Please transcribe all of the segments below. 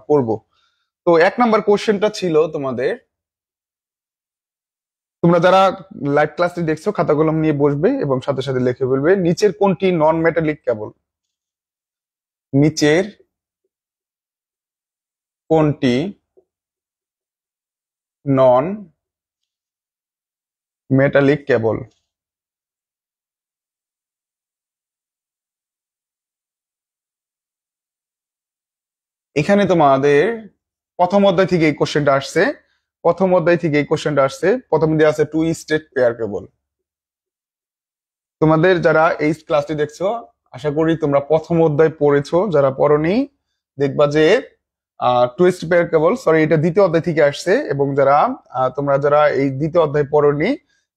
করব। তো 1 নাম্বার কোশ্চেনটা ছিল তোমাদের, তোমরা যারা লাইভ ক্লাসটি দেখছো খাতা কলম নিয়ে বসবে এবং সাথে সাথে লিখে ফেলবে নিচের কোনটি নন মেটালিক কেবল। নিচের কোনটি নন মেটালিক কেবল। এখানে তোমাদের প্রথম অধ্যায় থেকে এই কোশ্চেনটা আসছে। প্রথম দিয়ে আছে টু স্টেট পেয়ার কেবল। তোমাদের যারা এই ক্লাসটি দেখছো আশা করি তোমরা প্রথম অধ্যায় পড়েছো, যারা পড়োনি দেখবা যে টুইস্ট পেয়ার কেবল, সরি এটা দ্বিতীয় অধ্যায় থেকে আসছে। এবং তোমরা যারা এই দ্বিতীয় অধ্যায় পড়োনি,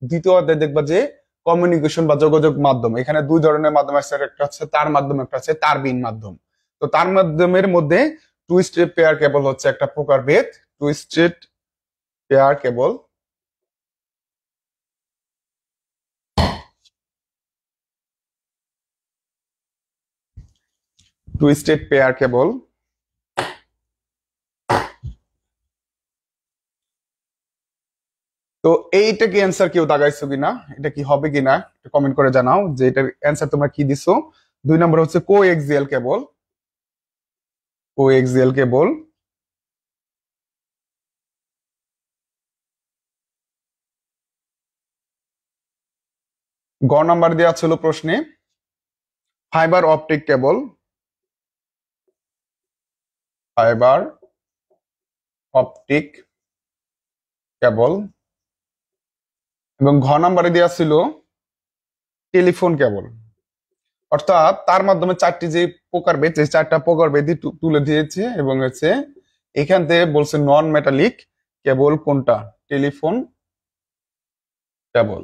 দ্বিতীয় অধ্যায় দেখবা যে কমিউনিকেশন বা যোগাযোগ মাধ্যম, এখানে দুই ধরনের মাধ্যম আছে, একটা হচ্ছে তার মাধ্যম, একটা হচ্ছে তারবিহীন মাধ্যম। তো তার মাধ্যমের মধ্যে টুইস্টেড পেয়ার কেবল হচ্ছে একটা প্রকারভেদ। Twisted pair cable twisted pair cable তো এইটা কি অ্যান্সার কেউ দাগাইছো কিনা, এটা কি হবে কিনা কমেন্ট করে জানাও যে এটার অ্যান্সার তোমরা কি দিছো। 2 নম্বর হচ্ছে কো এক্সিয়াল কেবল। কো এক্সিয়াল কেবল। গ নাম্বার দেওয়া ছিল প্রশ্নে fibre optic cable. Fibre optic cable. এবং ঘ নাম্বারে দেওয়া ছিল টেলিফোন কেবল। অর্থাৎ তার মাধ্যমে চারটি যে প্রকারভেদ, যে চারটা প্রকারভেদই তুলে দিয়েছে এবং হচ্ছে এখান থেকে বলছে নন মেটালিক কেবল কোনটা, টেলিফোন কেবল।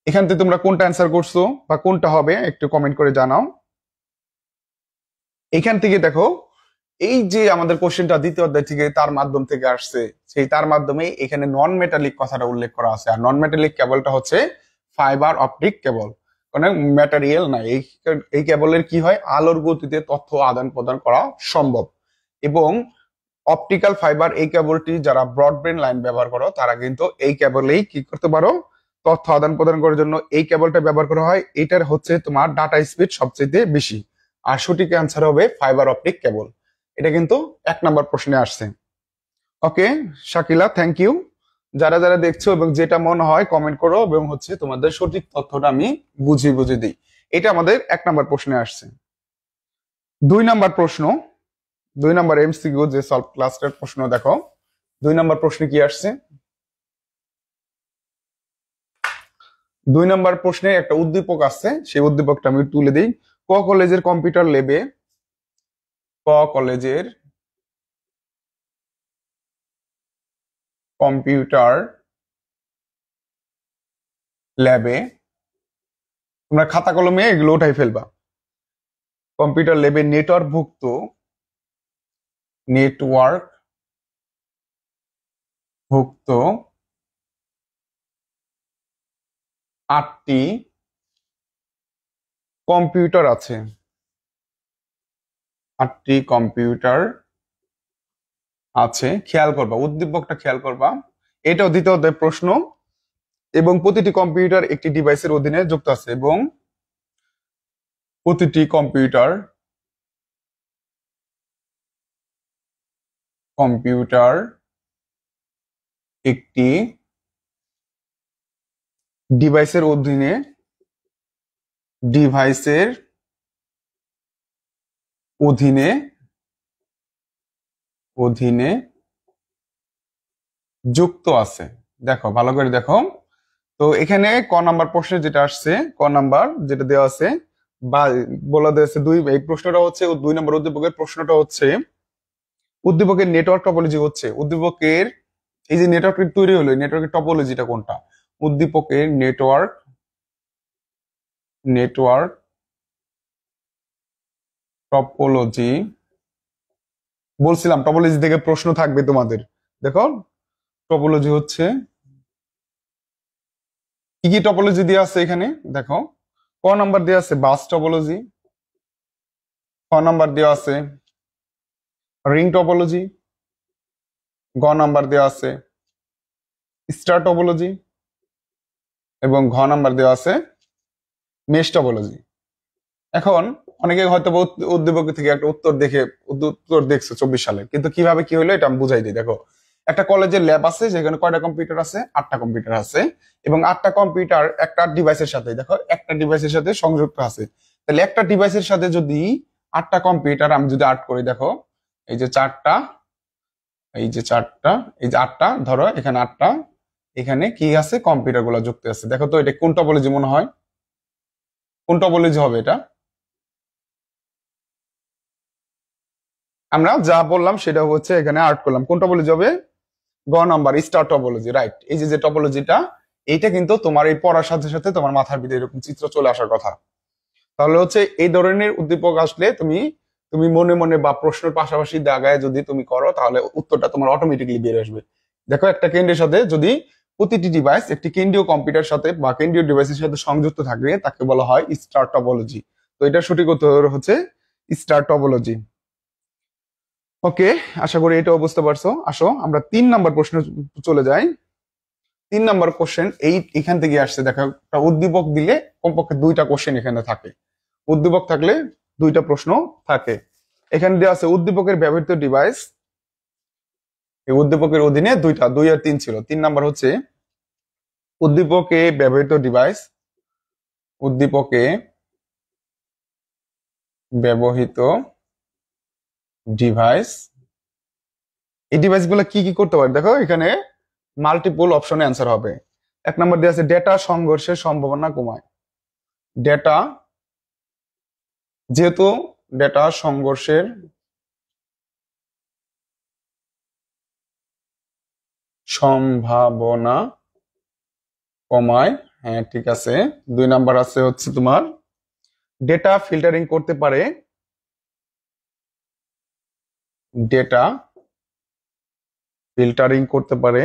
এখান থেকে তোমরা কোনটা অ্যান্সার করছো বা কোনটা হবে একটু কমেন্ট করে জানাও। এখান থেকে দেখো এই যে আমাদের কোশ্চেনটা দ্বিতীয় অধ্যায় থেকে তার মাধ্যম থেকে আসছে, সেই তার মাধ্যমে এখানে নন মেটালিক কথাটা উল্লেখ করা আছে। আর নন মেটালিক কেবলটা হচ্ছে ফাইবার অপটিক কেবল, মানে ম্যাটেরিয়াল না। এই কেবলের কি হয়, আলোর গতিতে তথ্য আদান প্রদান করা সম্ভব। এবং অপটিক্যাল ফাইবার এই কেবলটি যারা ব্রডব্যান্ড লাইন ব্যবহার করো তারা কিন্তু এই কেবলেই কি করতে পারো, তথ্য আদান প্রদান করার জন্য এই কেবলটা ব্যবহার করা হয়। এটার হচ্ছে তোমার ডাটা স্পিড সবচেয়ে বেশি। আর সঠিক অ্যান্সার হবে ফাইবার অপটিক কেবল। এটা কিন্তু 1 নাম্বার প্রশ্নে আসছে। ওকে শাকিলা, থ্যাংক ইউ। যারা যারা দেখছো এবং যেটা মনে হয় কমেন্ট করো এবং হচ্ছে তোমাদের সঠিক তথ্যটা আমি বুঝিয়ে দিই। এটা আমাদের 1 নাম্বার প্রশ্নে আসছে। 2 নাম্বার প্রশ্ন, 2 নাম্বার এমসিকিউ যে সলভ ক্লাসের প্রশ্ন দেখো। 2 নাম্বার প্রশ্নে কি আসছে, 2 নাম্বার প্রশ্নে একটা উদ্দীপক আছে, সেই উদ্দীপকটা আমি তুলে দিই। ক কলেজের কম্পিউটার ল্যাবে, ক কলেজের কম্পিউটার ল্যাবে, তোমরা খাতা কলমে এগুলো উঠাই ফেলবা। কম্পিউটার ল্যাবে নেটওয়ার্ক ভুক্ত 8টি কম্পিউটার আছে। 8টি কম্পিউটার আছে, খেয়াল করবা উদ্দীপকটা, খেয়াল করবা। এটাও দ্বিতীয় অধ্যায় প্রশ্ন। এবং প্রতিটি কম্পিউটার একটি ডিভাইসের অধীনে যুক্ত আছে। এবং প্রতিটি কম্পিউটার একটি ডিভাইসের অধীনে ডিভাইসের অধীনে অধীনে যুক্ত আছে। দেখো ভালো করে দেখো। তো এখানে ক নাম্বার প্রশ্নে যেটা আসছে, ক নাম্বার যেটা দেওয়া আছে বা বলা দিয়েছে এই প্রশ্নটা হচ্ছে 2 নম্বর উদ্দীপকের প্রশ্নটা হচ্ছে উদ্দীপকের নেটওয়ার্ক টপোলজি হচ্ছে, উদ্দীপকের এই যে নেটওয়ার্ক তৈরি হলো নেটওয়ার্কের টপোলজিটা কোনটা। উদ্দীপকের নেটওয়ার্ক টপোলজি, বলছিলাম টপোলজি থেকে প্রশ্ন থাকবে তোমাদের। দেখো টপোলজি হচ্ছে কি কি টপোলজি দেওয়া আছে এখানে দেখো। ক নাম্বার দেওয়া আছে বাস টপোলজি, খ নাম্বার দেওয়া আছে রিং টপোলজি, গ নাম্বার দেওয়া আছে স্টার টপোলজি, এবং ঘ নাম্বার দেওয়া আছে মেশ টপোলজি। এখন অনেকে হয়তো উদ্দীপক থেকে একটা উত্তর দেখছো 24 সালে, কিন্তু কিভাবে কি হলো এটা আমি বুঝাই দিই। দেখো, একটা কলেজের ল্যাব আছে, যেখানে কয়টা কম্পিউটার আছে? 8টা কম্পিউটার আছে, এবং 8টা কম্পিউটার একটা ডিভাইসের সাথে, দেখো একটা ডিভাইসের সাথে সংযুক্ত আছে। তাহলে একটা ডিভাইসের সাথে যদি 8টা কম্পিউটার আমি যদি আর্ট করি, দেখো এই যে 4টা, এই যে 4টা, এই যে 8টা, ধরো এখানে 8টা, এখানে কি আছে? কম্পিউটার গুলো যুক্ত আছে। দেখো তো এটা কোন টপোলজি মনে হয়? কোন টপোলজি হবে এটা? আমরা যা বললাম সেটা হচ্ছে এখানে আর্ট করলাম। কোন টপোলজি হবে? গ নাম্বার স্টার টপোলজি, রাইট। এই যে যে টপোলজিটা, এইটা কিন্তু তোমার এই পড়ার সাথে সাথে তোমার মাথার ভিতরে এরকম চিত্র চলে আসার কথা। তাহলে হচ্ছে এই ধরনের উদ্দীপক আসলে তুমি তুমি মনে মনে বা প্রশ্নের পাশাপাশি দাগায় যদি তুমি করো, তাহলে উত্তরটা তোমার অটোমেটিকলি বের আসবে। দেখো, একটা কেন্দ্রের সাথে যদি প্রতিটি ডিভাইস একটি কেন্দ্রীয় কম্পিউটার সাথে বা কেন্দ্রীয় ডিভাইসের সাথে সংযুক্ত থাকবে, তাকে বলা হয় স্টার টপোলজি। তো এটা সঠিক উত্তর হচ্ছে স্টার টপোলজি। ওকে, আশা করি এটাও বুঝতে পারছো। আসো আমরা 3 নাম্বার প্রশ্নে চলে যাই। 3 নাম্বার কোশ্চেন এখান থেকে আসছে। দেখো, একটা উদ্দীপক দিলে কমপক্ষে 2টা কোশ্চেন এখানে থাকে। উদ্দীপক থাকলে 2টা প্রশ্ন থাকে। এখানে দেওয়া আছে উদ্দীপকের ব্যবহৃত ডিভাইস। এই উদ্দীপকের অধীনে 2 আর 3 ছিল। 3 নাম্বার হচ্ছে উদ্দীপকে ব্যবহৃত ডিভাইস। উদ্দীপকে ব্যবহৃত ডিভাইস, এই ডিভাইস গুলো কি কি করতে পারে? দেখো, এখানে মাল্টিপল অপশনে অ্যান্সার হবে। 1 নাম্বার দেওয়া আছে ডেটা সংঘর্ষের সম্ভাবনা কমায়। ডেটা, যেহেতু ডেটা সংঘর্ষের সম্ভাবনা কমায়, হ্যাঁ ঠিক আছে। 2 নাম্বার আছে হচ্ছে তোমার ডেটা ফিল্টারিং করতে পারে। ডেটা ফিল্টারিং করতে পারে।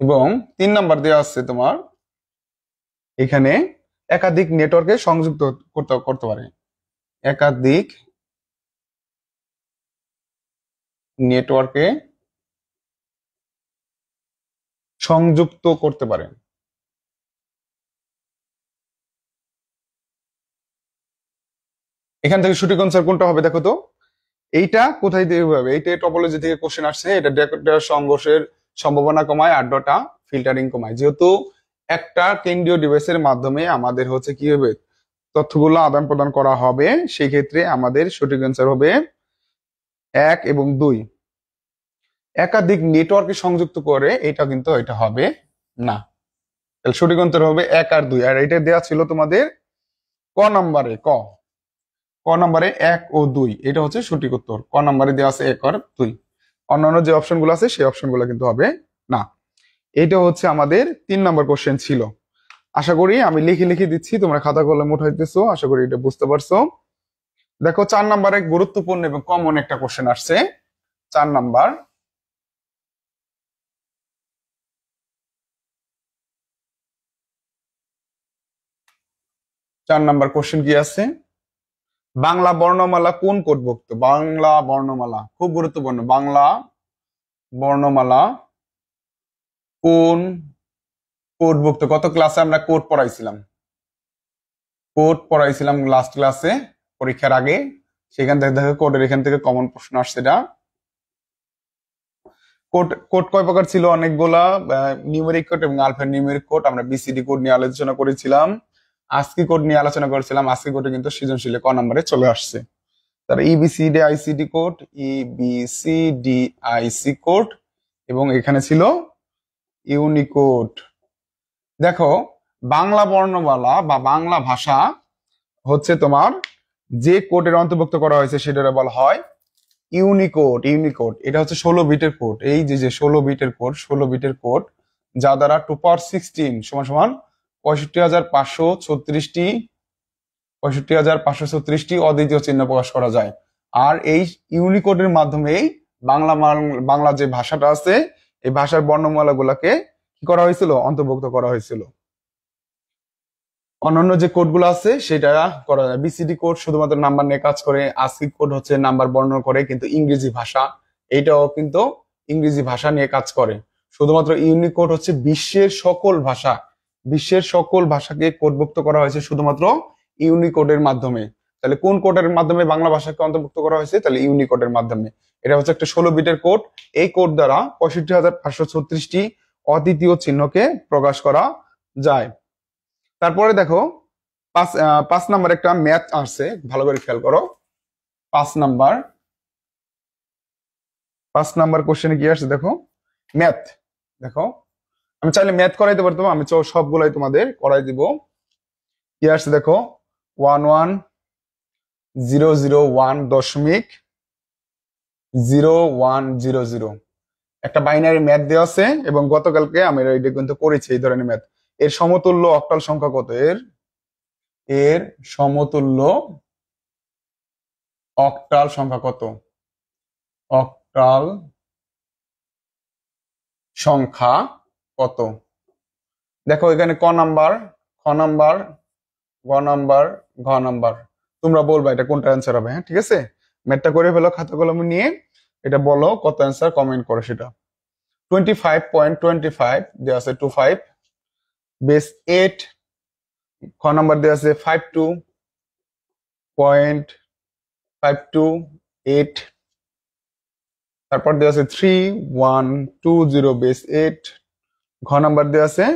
এবং 3 নাম্বার দেওয়া আছে তোমার এখানে একাধিক নেটওয়ার্কে সংযুক্ত করতে করতে পারে। একাধিক নেটওয়ার্কে সংযুক্ত করতে পারে। এখান থেকে সঠিক আনসার কোনটা হবে? দেখো তো, এইটা কোথায় দিয়ে হবে? এইটা টপোলজি থেকে কোশ্চেন আসছে। এটা ডেটা সংঘর্ষের সম্ভাবনা কমায় আর ডেটা ফিল্টারিং কমায়। যেহেতু একটা কেন্দ্রীয় ডিভাইসের মাধ্যমে আমাদের হচ্ছে কি হবে? তথ্যগুলো আদান প্রদান করা হবে। সেই ক্ষেত্রে আমাদের সঠিক আনসার হবে 1 এবং 2। একাধিক নেটওয়ার্কে সংযুক্ত করে এটা কিন্তু এটা হবে না। তাহলে সঠিক উত্তর হবে 1 আর 2। আর এটা দেওয়া ছিল তোমাদের ক নাম্বারে। ক নাম্বারে 1 ও 2, এটা হচ্ছে সঠিক উত্তর। ক নাম্বারে দেওয়া আছে 1 আর 2। অন্যান্য যে অপশনগুলো আছে সেই অপশনগুলো কিন্তু হবে না। এটা হচ্ছে আমাদের 3 নাম্বার কোশ্চেন ছিল। আশা করি আমি লিখে লিখে দিচ্ছি, তোমরা খাতা কলম উঠাইতেছো। আশা করি এটা বুঝতে পারছো। দেখো, 4 নাম্বারে গুরুত্বপূর্ণ এবং কমন একটা কোশ্চেন আসছে। 4 নাম্বার, 4 নাম্বার কোশ্চেন কি আছে? বাংলা বর্ণমালা কোন কোডভুক্ত? বাংলা বর্ণমালা খুব গুরুত্বপূর্ণ। বাংলা বর্ণমালা কোন কোডভুক্ত? গত ক্লাসে আমরা কোড পড়াইছিলাম। কোড পড়াইছিলাম লাস্ট ক্লাসে পরীক্ষার আগে। সেখান থেকে দেখো কোডের এখান থেকে কমন প্রশ্ন আসছে। এটা কোড কোড কয় প্রকার ছিল? অনেকগুলা। নিউমেরিক কোড এবং আলফা নিউমেরিক কোড। আমরা বিসিডি কোড নিয়ে আলোচনা করেছিলাম। আজকি কোড নিয়ে আলোচনা করেছিলাম। আজকি কোডে কিন্তু সৃজনশীলে ক নম্বরে চলে আসছে। তার ইবিসিডি আইসিডি কোড, ইবিসিডি আইসি কোড, এবং এখানে ছিল ইউনিকোড। দেখো, বাংলা বর্ণমালা বা বাংলা ভাষা হচ্ছে তোমার যে কোডের অন্তর্ভুক্ত করা হয়েছে সেটা বলা হয় ইউনিকোড। ইউনিকোড এটা হচ্ছে 16 বিটের কোড। এই যে 16 বিটের কোড, 16 বিটের কোড, যা দ্বারা 2 × 16 সমান সমান 65,536টি 65,536টি অদ্বিতীয় চিহ্ন প্রকাশ করা যায়। আর এই ইউনিকোডের মাধ্যমেই বাংলা যে ভাষাটা আছে, এই ভাষার বর্ণমালা গুলাকে কি করা হয়েছিল? অন্তর্ভুক্ত করা হয়েছিল। অন্যান্য যে কোডগুলো আছে সেটা করা যায়। বিসিডি কোড শুধুমাত্র নাম্বার নিয়ে কাজ করে, আস্কি কোড হচ্ছে নাম্বার বর্ণনা করে, কিন্তু ইংরেজি ভাষা এইটাও কিন্তু ইংরেজি ভাষা নিয়ে কাজ করে। শুধুমাত্র ইউনিকোড হচ্ছে বিশ্বের সকল ভাষাকে কোডভুক্ত করা হয়েছে শুধুমাত্র ইউনিকোডের মাধ্যমে। তাহলে কোন কোডের মাধ্যমে বাংলা ভাষাকে অন্তর্ভুক্ত করা হয়েছে? তাহলে ইউনিকোডের মাধ্যমে। এটা হচ্ছে একটা 16 বিটের কোড। এই কোড দ্বারা 65,536টি অদ্বিতীয় চিহ্নকে প্রকাশ করা যায়। তারপরে দেখো 5 নাম্বার একটা ম্যাথ আসছে, ভালো করে খেয়াল করো। 5 নাম্বার 5 নাম্বার কোশ্চেনে কি আসছে দেখো, ম্যাথ। দেখো আমি চাইলে ম্যাথ করাইতে পারতাম, আমি সবগুলাই তোমাদের করাই দিব। কি আসছে দেখো, 11,001.0100 একটা বাইনারি ম্যাথ দেওয়া আছে, এবং গতকালকে আমি এটা কিন্তু করেছি এই ধরনের ম্যাথ। এর সমতুল্য অক্টাল সংখ্যা কত? এর সমতুল্য অক্টাল সংখ্যা কত? অক্টাল সংখ্যা কত? দেখো এখানে ক নাম্বার, খ নাম্বার, গ নাম্বার, ঘ নাম্বার। তোমরা বলবা এটা কোনটা অ্যান্সার হবে। হ্যাঁ ঠিক আছে, ম্যাথটা করে ফেলো খাতা কলম নিয়ে। এটা বলো কত অ্যান্সার, কমেন্ট করো সেটা। 25.25 দেওয়া আছে 25 বেস 8। খ নাম্বার দেওয়া আছে 52.528। তারপর দেওয়া আছে 3120 বেস 8। ঘ নাম্বার দেওয়া আছে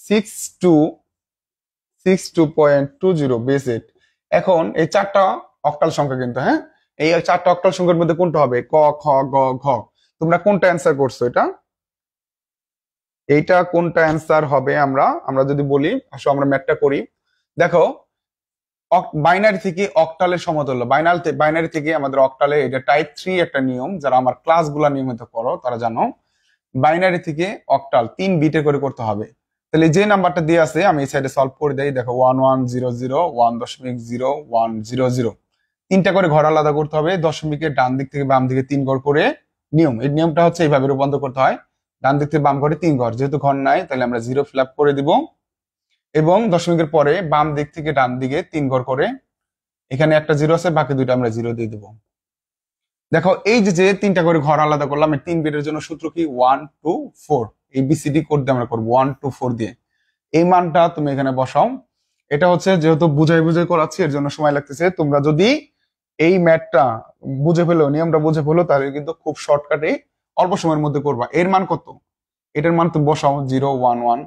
6262.20 বেস 8। এখন এই 4টা অক্টাল সংখ্যা কিন্তু, হ্যাঁ এই 4টা অক্টাল সংখ্যার মধ্যে কোনটা হবে? ক, খ, গ, ঘ। তোমরা কোনটা অ্যান্সার করছো? এইটা কোনটা অ্যান্সার হবে? আমরা যদি বলি, আসো আমরা ম্যাথটা করি। দেখো বাইনারি থেকে অক্টালের সমতুল্য, বাইনারি থেকে আমাদের অক্টালে, এটা টাইপ 3 একটা নিয়ম, যারা আমার ক্লাসগুলো নিয়মিত করো তারা জানো। বাইনারি থেকে অক্টাল 3 বিটে করে করতে হবে। তাহলে যে নাম্বারটা দিয়ে আছে আমি এই সাইডে সলভ করে দেই। দেখো 1100 1.0100 তিনটা করে ঘর আলাদা করতে হবে, দশমিকের ডান দিক থেকে বাম দিকে 3 ঘর করে নিয়ম। এই নিয়মটা হচ্ছে এইভাবে রূপান্তর করতে হয়, ডান দিক থেকে বাম ঘরে 3 ঘর, যেহেতু ঘর নাই তাহলে আমরা 0 ফিল আপ করে দিব, এবং দশমিকের পরে বাম দিক থেকে ডান দিকে 3 ঘর করে, এখানে একটা 0 আছে, বাকি দুইটা আমরা 0 দিয়ে দিব। দেখো এই যে 3টা করে ঘর আলাদা করলাম, এই 3 বিটের জন্য সূত্র কি? 1 2 4। এই বিসিডি কোড দিয়ে আমরা করবো 1 2 4 দিয়ে। এই মানটা তুমি এখানে বসাও। এটা হচ্ছে যেহেতু বুঝাই বুঝাই করাচ্ছি এর জন্য সময় লাগতেছে। তোমরা যদি এই ম্যাথটা বুঝে ফেলো, নিয়মটা বুঝে ফেলো, তাহলে কিন্তু খুব শর্টকাটে অল্প সময়ের মধ্যে করবা। এর মান কত? এটার মান তুমি বসাও 0 1 1।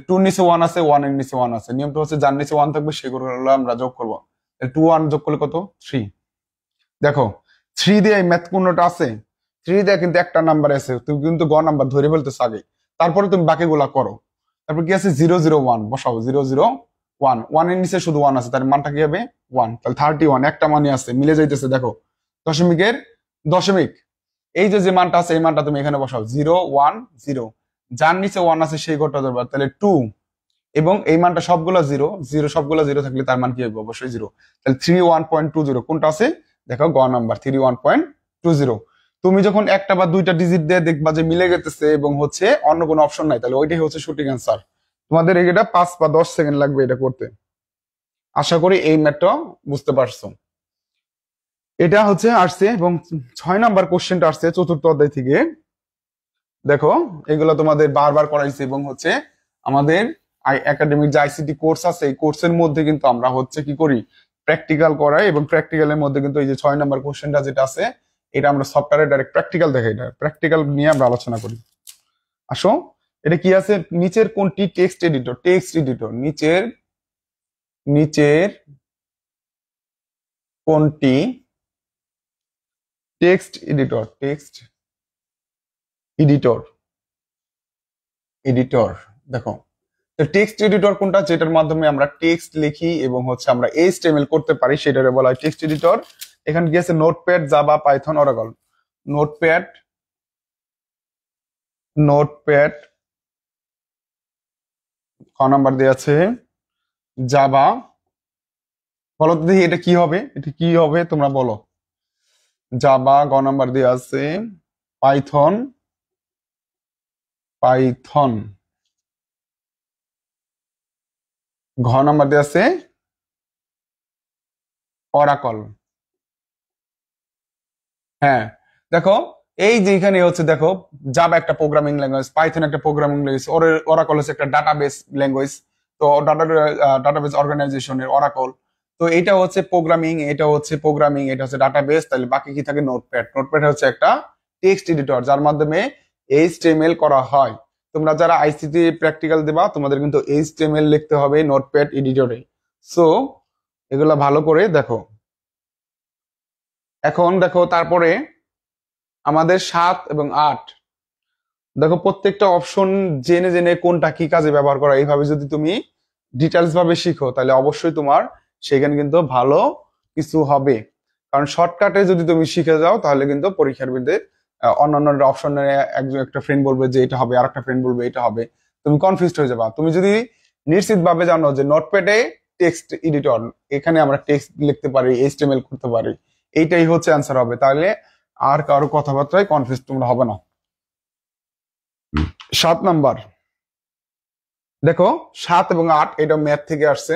2 নিচে 1 আছে, 1 এর নিচে 1 আছে। নিয়মটা হচ্ছে যার নিচে 1 থাকবে সেগুলো আমরা যোগ করবো। 2 1 যোগ করলে কত? 3। দেখো 3 দিয়ে এই ম্যাথ পূর্ণটা আছে, 3 দিয়ে কিন্তু একটা নাম্বার আছে, তুমি কিন্তু গ নাম্বার ধরে ফেলতেছো আগে, তারপরে তুমি বাকিগুলা করো। তারপর কি আছে? 0 0 1 বসাও, 0 0 1। 1 এর নিচে শুধু 1 আছে, তার মানটা কি হবে? 1। তাহলে 31 একটা মানই আছে, মিলে যাইতেছে। দেখো দশমিকের দশমিক, এই যে মানটা আছে এই মানটা তুমি এখানে বসাও, 0 1 0। যার নিচে 1 আছে সেই ঘরটা ধরবা, তাহলে 2। এবং এই মানটা সবগুলা 0 0, সবগুলা 0 থাকলে তার মান কি হবে? অবশ্যই 0। তাহলে 31.20 কোনটা আছে? দেখো গ নাম্বার 31.20। তুমি যখন একটা বা দুইটা ডিজিট দিয়ে দেখবা যে মিলে গেতেছে এবং হচ্ছে অন্য কোনো অপশন নাই, তাহলে ওইটাই হচ্ছে সঠিক অ্যান্সার। তোমাদের এটা 5 বা 10 সেকেন্ড লাগবে এটা করতে। আশা করি এই ম্যাথটা বুঝতে পারছো। এটা হচ্ছে আসছে, এবং 6 নাম্বার কোশ্চেনটা আসছে 4র্থ অধ্যায় থেকে। দেখো এগুলো তোমাদের বারবার করাইছে, এবং হচ্ছে আমাদের একাডেমিক যে আইসিটি কোর্স আছে এই কোর্সের মধ্যে কিন্তু আমরা হচ্ছে কি করি, প্র্যাকটিক্যাল করাই, এবং প্র্যাকটিক্যালের মধ্যে কিন্তু এই যে 6 নাম্বার কোশ্চেনটা যেটা আছে এটা আমরা সফটওয়্যারে ডাইরেক্ট প্র্যাকটিক্যাল দেখাই, এটা প্র্যাকটিক্যাল নিয়ে আমরা আলোচনা করি। আসো এটা কি আছে, নিচের কোনটি টেক্সট এডিটর? নিচের কোনটি টেক্সট এডিটর? দেখো টেক্সট এডিটর কোনটা, যেটার মাধ্যমে আমরা টেক্সট লিখি এবং হচ্ছে আমরা এইচটিএমএল করতে পারি, সেটারে বলা হয় টেক্সট এডিটর। এখানে কি আছে? Notepad, Java, Python, oracle. Notepad খ নাম্বার দেওয়া আছে, জাভা। বলো তো দেখি এটা কি হবে তোমরা বলো। জাভা গ নাম্বার দেওয়া আছে, পাইথন পাইথন ঘ নাম্বার দিয়ে আছে অরাকল। হ্যাঁ, দেখো এই যে এখানে হচ্ছে দেখো জাভা একটা প্রোগ্রামিং ল্যাঙ্গুয়েজ, পাইথন একটা প্রোগ্রামিং ল্যাঙ্গুয়েজ, অরাকল হচ্ছে একটা ডাটাবেস ল্যাঙ্গুয়েজ। তো ডাটাবেস অর্গানাইজেশনের অরাকল। তো এটা হচ্ছে প্রোগ্রামিং, এটা হচ্ছে প্রোগ্রামিং, এটা হচ্ছে ডাটাবেস। তাহলে বাকি কি থাকে? নোটপ্যাড। নোটপ্যাড হচ্ছে একটা টেক্সট এডিটর যার মাধ্যমে এইচটিএমএল করা হয়। তোমরা যারা আইসিটি প্র্যাকটিক্যাল দেবা তোমাদের কিন্তু এইচটিএমএল লিখতে হবে নোটপ্যাড এডিটরে। সো এগুলা ভালো করে দেখো। এখন দেখো তারপরে আমাদের 7 এবং 8, দেখো প্রত্যেকটা অপশন জেনে জেনে কোনটা কি কাজে ব্যবহার করা, এইভাবে যদি তুমি ডিটেলস ভাবে শিখো তাহলে অবশ্যই তোমার সেখানে কিন্তু ভালো কিছু হবে। কারণ শর্টকাটে যদি তুমি শিখে যাও তাহলে কিন্তু পরীক্ষার বিরুদ্ধে অন্যান্য অপশনে একজন একটা ফ্রেন্ড বলবে যে এটা হবে, আর একটা ফ্রেন্ড বলবে এটা হবে, তুমি কনফিউজড হয়ে যাবা। তুমি যদি নিশ্চিত ভাবে জানো যে নোটপ্যাডে টেক্সট এডিটর, এখানে আমরা টেক্সট লিখতে পারি, এইচটিএমএল করতে পারি, এইটাই হচ্ছে অ্যান্সার হবে, তাহলে আর কারো কথাবার্তায় কনফিউজ তোমরা হবে না। 7 নাম্বার দেখো, 7 এবং 8 এটা ম্যাথ থেকে আসছে।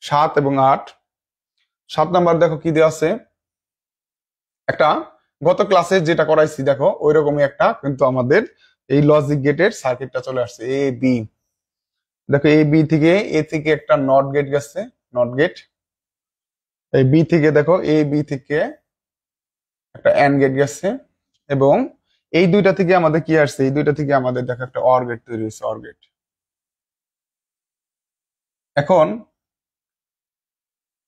7 এবং 8, 7 নাম্বার দেখো কি দেওয়া আছে, একটা গত ক্লাসে যেটা করাইছি দেখো ওই রকমই একটা কিন্তু আমাদের এই লজিক গেটের সার্কিটটা চলে আসছে এ বি। দেখো এ থেকে একটা নট গেট গেছে, নট গেট। এই বি থেকে দেখো বি থেকে একটা এন্ড গেট গেছে, এবং এই দুইটা থেকে আমাদের কি আসছে, এই দুইটা থেকে আমাদের দেখো একটা অর গেট তৈরি হয়েছে, অর গেট। এখন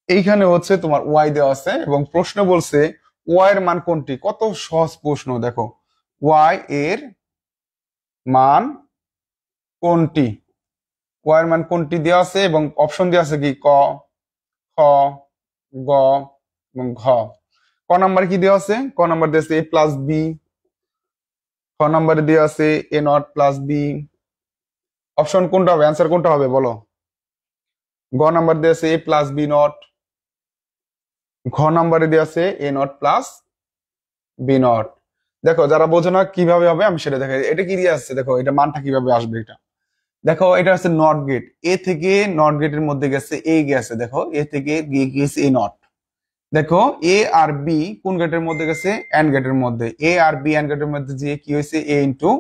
এইখানে হচ্ছে তোমার ওয়াই দেওয়া আছে এবং প্রশ্ন বলছে ওয়াই এর মান কোনটি। কত সহজ প্রশ্ন দেখো, ওয়াই এর মান কোনটি, ওয়াই এর মান কোনটি দেওয়া আছে এবং অপশন দেওয়া আছে কি ক, খ, গ এবং ঘ। ক নাম্বার কি দেওয়া আছে? ক নাম্বার দেওয়া আছে এ প্লাস বি। খ নাম্বারে দেওয়া আছে এ নট প্লাস বি। অপশন কোনটা হবে, অ্যান্সার কোনটা হবে বলো? গ নাম্বার দেওয়া আছে এ প্লাস বি নট। ঘ নাম্বারে দেওয়া আছে এ নট প্লাস বি নট। দেখো যারা বোঝো না কিভাবে হবে আমি সেটা দেখাই। এটা কি দিয়ে আসছে দেখো, এটা মানটা কিভাবে আসবে এটা দেখো। এটা হচ্ছে নট গেট, এ থেকে নট গেটের মধ্যে গেছে এ গেছে, দেখো এ থেকে গিয়েছে এ নট। দেখো এ আর বি কোন গেটের মধ্যে গেছে? এন্ড গেটের মধ্যে। এ আর বি এন্ড গেটের মধ্যে যে কি হয়েছে, এ ইন্টু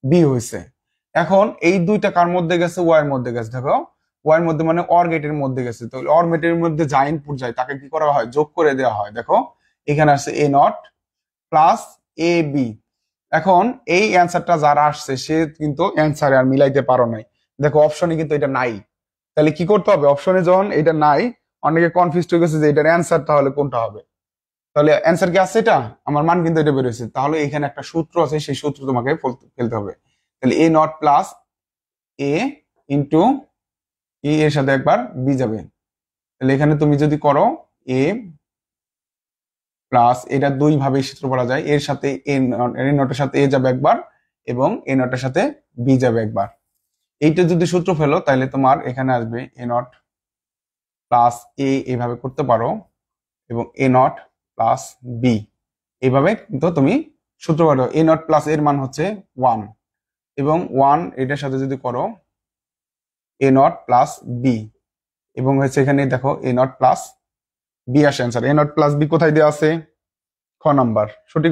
বি হয়েছে। এখন এই দুইটা কার মধ্যে গেছে? ওয়াই এর মধ্যে গেছে। দেখো ওয়াই এর মধ্যে মানে অর গেটের মধ্যে গেছে। তো অর গেটের মধ্যে যা ইনপুট যায় তাকে কি করা হয়? যোগ করে দেওয়া হয়। দেখো এখানে আসছে এ নট প্লাস এ বি। এখন এই অ্যান্সারটা যারা আসছে সে কিন্তু অ্যান্সারে আর মিলাইতে পারো নাই। দেখো অপশনে কিন্তু এটা নাই, তাহলে কি করতে হবে? অপশনে যখন এটা নাই, অনেকে কনফিউজ হয়ে গেছে যে এটার অ্যান্সার তাহলে কোনটা হবে। তাহলে অ্যান্সার কি আছে? এটা আমার মান কিন্তু এটা বেরোয়েছে, তাহলে এখানে একটা সূত্র আছে, সেই সূত্র তোমাকে ফেলতে হবে। তাহলে এ নট প্লাস এ ইন্টু এর সাথে একবার বি যাবে। তাহলে এখানে তুমি যদি করো এ প্লাস, এটা দুই ভাবে সূত্র পড়া যায়, এর সাথে এ নটের সাথে এ যাবে একবার এবং এ নটের সাথে বি যাবে একবার। এইটা যদি সূত্র ফেলো তাহলে তোমার এখানে আসবে এ নট প্লাস এ, এইভাবে করতে পারো, এবং এ নট প্লাস বি, এইভাবে কিন্তু তুমি সূত্র পারো। এ নট প্লাস এর মান হচ্ছে 1, এবং 1 এটার সাথে যদি করো এ নট প্লাস বি, এবং হচ্ছে এখানে দেখো এ নট প্লাস বি আসে answer. A naught plus B কোথায় দেওয়া আছে? খ নাম্বার। সঠিক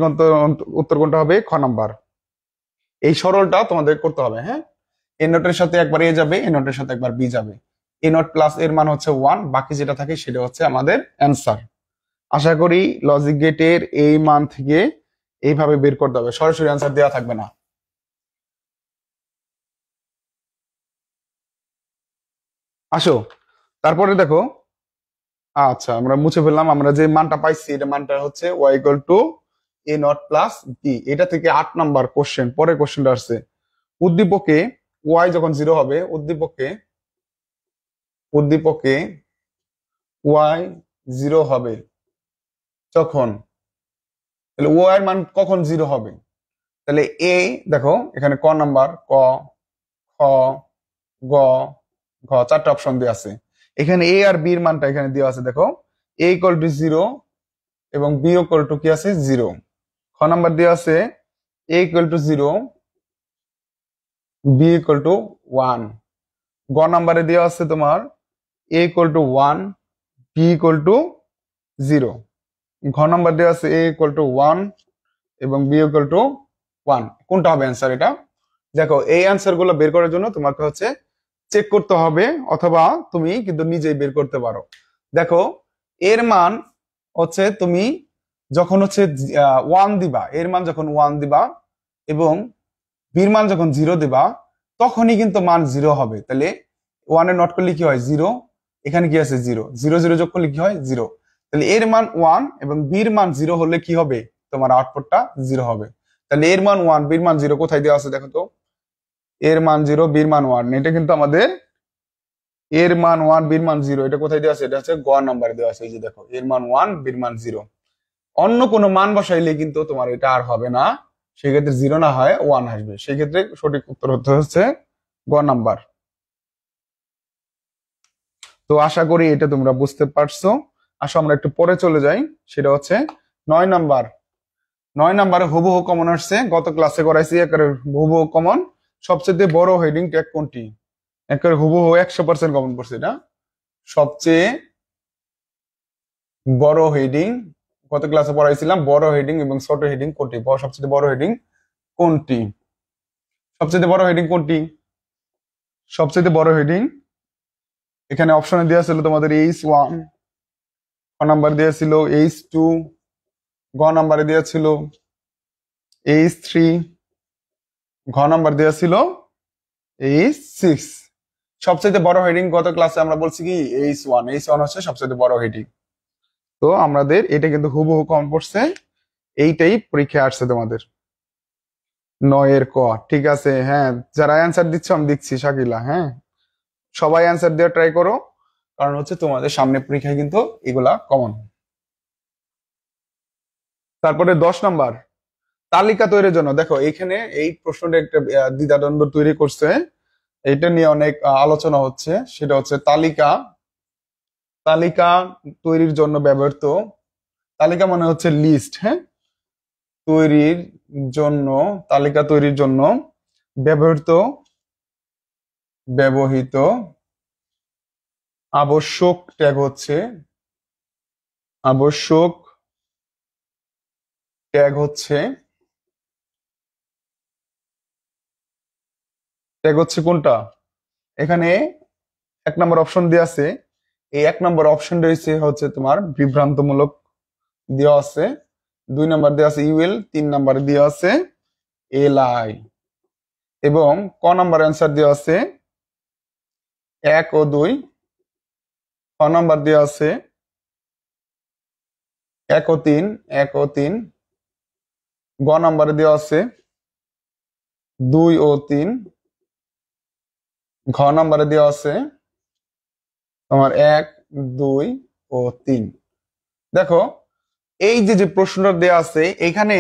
উত্তর কোনটা হবে? খ নাম্বার। এই সরলটা তোমাদের করতে হবে। হ্যাঁ, এ নটের সাথে একবার এ যাবে, এ নটের সাথে একবার বি যাবে। এ নট প্লাস এর মান হচ্ছে 1, বাকি যেটা থাকে সেটা হচ্ছে আমাদের অ্যান্সার। আশা করি লজিক গেটের এই মান থেকে এইভাবে বের করতে হবে, সরাসরি অ্যান্সার দেওয়া থাকবে না। আসো তারপরে দেখো, আচ্ছা আমরা মুছে ফেললাম, আমরা যে মানটা পাইছি এটা মানটা হচ্ছে Y equal to A naught plus B. এটা থেকে 8 নাম্বার কোশ্চেন, পরে কোশ্চেনটা আসছে উদ্দীপকে ওয়াই যখন 0 হবে, উদ্দীপকে উদ্দীপকে ওয়াই 0 হবে যখন, তাহলে ওয়াই এর মান কখন 0 হবে? তাহলে এ দেখো এখানে ক নাম্বার, ক, খ, গ, ঘ, 4টা অপশন দেওয়া আছে। এখানে এ আর বি এর মানটা এখানে দেওয়া আছে। দেখো এ ইকুয়াল টু 0 এবং বি ইকুয়াল টু কি আছে? 0। খ নাম্বার দেওয়া আছে A equal to 0, B equal to 1। গ নাম্বারে দেওয়া আছে তোমার a equal to 1, b equal to 0। ঘ নাম্বার দেওয়া আছে a ইকুয়াল টু 1 এবং b ইকুয়াল টু 1। কোনটা হবে অ্যান্সার? এটা দেখো, এই অ্যান্সার গুলো বের করার জন্য তোমাকে হচ্ছে চেক করতে হবে, অথবা তুমি কিন্তু নিজেই বের করতে পারো। দেখো, এর মান হচ্ছে তুমি যখন হচ্ছে 1 দিবা, এর মান যখন 1 দিবা এবং বির মান যখন 0 দিবা, তখনই কিন্তু মান 0 হবে। তাহলে 1 এর নট করলে কি হয়? 0। এখানে কি আছে? 0। 0 0 যোগ করলে কি হয়? 0। তাহলে এর মান 1 এবং বির মান 0 হলে কি হবে? তোমার আউটপুটটা 0 হবে। তাহলে এর মান 1, বির মান 0 কোথায় দেওয়া আছে দেখো তো? এর মান 0, বির মান 1, এটা কিন্তু আমাদের এর মান 1, বির মান 0, এটা কোথায় দেওয়া আছে? এটা হচ্ছে গ নাম্বারে দেওয়া আছে। এই যে দেখো, এর মান 1, বির মান 0। অন্য কোনো মান বসাইলে কিন্তু তোমার এটা আর হবে না, সেক্ষেত্রে 0 না হয় 1 আসবে। সেক্ষেত্রে সঠিক উত্তর হতে হচ্ছে গ নাম্বার। তো আশা করি এটা তোমরা বুঝতে পারছো। আসো আমরা একটু পরে চলে যাই, সেটা হচ্ছে 9 নাম্বার। 9 নাম্বারে হুবহু কমন আসছে, গত ক্লাসে করাইছি। একেবারে হুবহু কমন। সবচেয়ে বড় হেডিং ট্যাগ কোনটি? একেবারে হুবহু 100% কমন পড়ছে এটা। সবচেয়ে বড় হেডিং, গত ক্লাসে পড়াইছিলাম, বড় হেডিং এবং ছোট হেডিং কোনটি? সবচেয়ে বড় হেডিং কোনটি? সবচেয়ে বড় হেডিং কোনটি? সবচেয়ে বড় হেডিং এখানে অপশনে দেওয়া ছিল তোমাদের H1, খ নাম্বার দেওয়া ছিল H2, গ নাম্বারে দেওয়া ছিল H3, ঘ নাম্বার দেওয়া ছিল H6। সবচেয়ে বড় হেডিং গত ক্লাসে আমরা বলছি কি? H1। H1 হচ্ছে সবচেয়ে বড় হেডিং। তো আমাদের এটা কিন্তু হুবহু কমন পড়ছে, এইটাই পরীক্ষায় আসছে তোমাদের। 9 ক। ঠিক আছে, হ্যাঁ, যারা অ্যান্সার দিচ্ছ আমি দেখছি শাকিলা, হ্যাঁ, সবাই অ্যান্সার দেওয়া ট্রাই করো, কারণ হচ্ছে তোমাদের সামনে পরীক্ষায় কিন্তু এগুলা কমন। তারপরে 10 নাম্বার, তালিকা তৈরির জন্য। দেখো, এইখানে এই প্রশ্নটা একটা দ্বিধাদ্বন্দ্ব তৈরি করছে, এটা নিয়ে অনেক আলোচনা হচ্ছে। সেটা হচ্ছে তালিকা তালিকা তৈরির জন্য ব্যবহৃত, তালিকা মানে হচ্ছে লিস্ট, হ্যাঁ, তৈরির জন্য, তালিকা তৈরির জন্য ব্যবহৃত ব্যবহৃত আবশ্যক ট্যাগ হচ্ছে, আবশ্যক ট্যাগ হচ্ছে ট্যাগ হচ্ছে কোনটা? এখানে 1 নম্বর অপশন দেওয়া আছে। এই 1 নম্বর অপশন রয়েছে হচ্ছে তোমার বিভ্রান্তমূলক দেওয়া আছে। 2 নম্বর দেওয়া আছে ইউএল, 3 নম্বরে দেওয়া আছে এলআই, এবং ক নাম্বার অ্যান্সার দেওয়া আছে 1 ও 2। খ নাম্বার দেওয়া আছে 1 ও 3, 1 ও 3। গ নাম্বারে দেওয়া আছে 2 ও 3। ঘ নাম্বারে দেওয়া আছে তোমার 1, 2 ও 3। দেখো, এই যে যে প্রশ্নটা দেওয়া আছে এখানে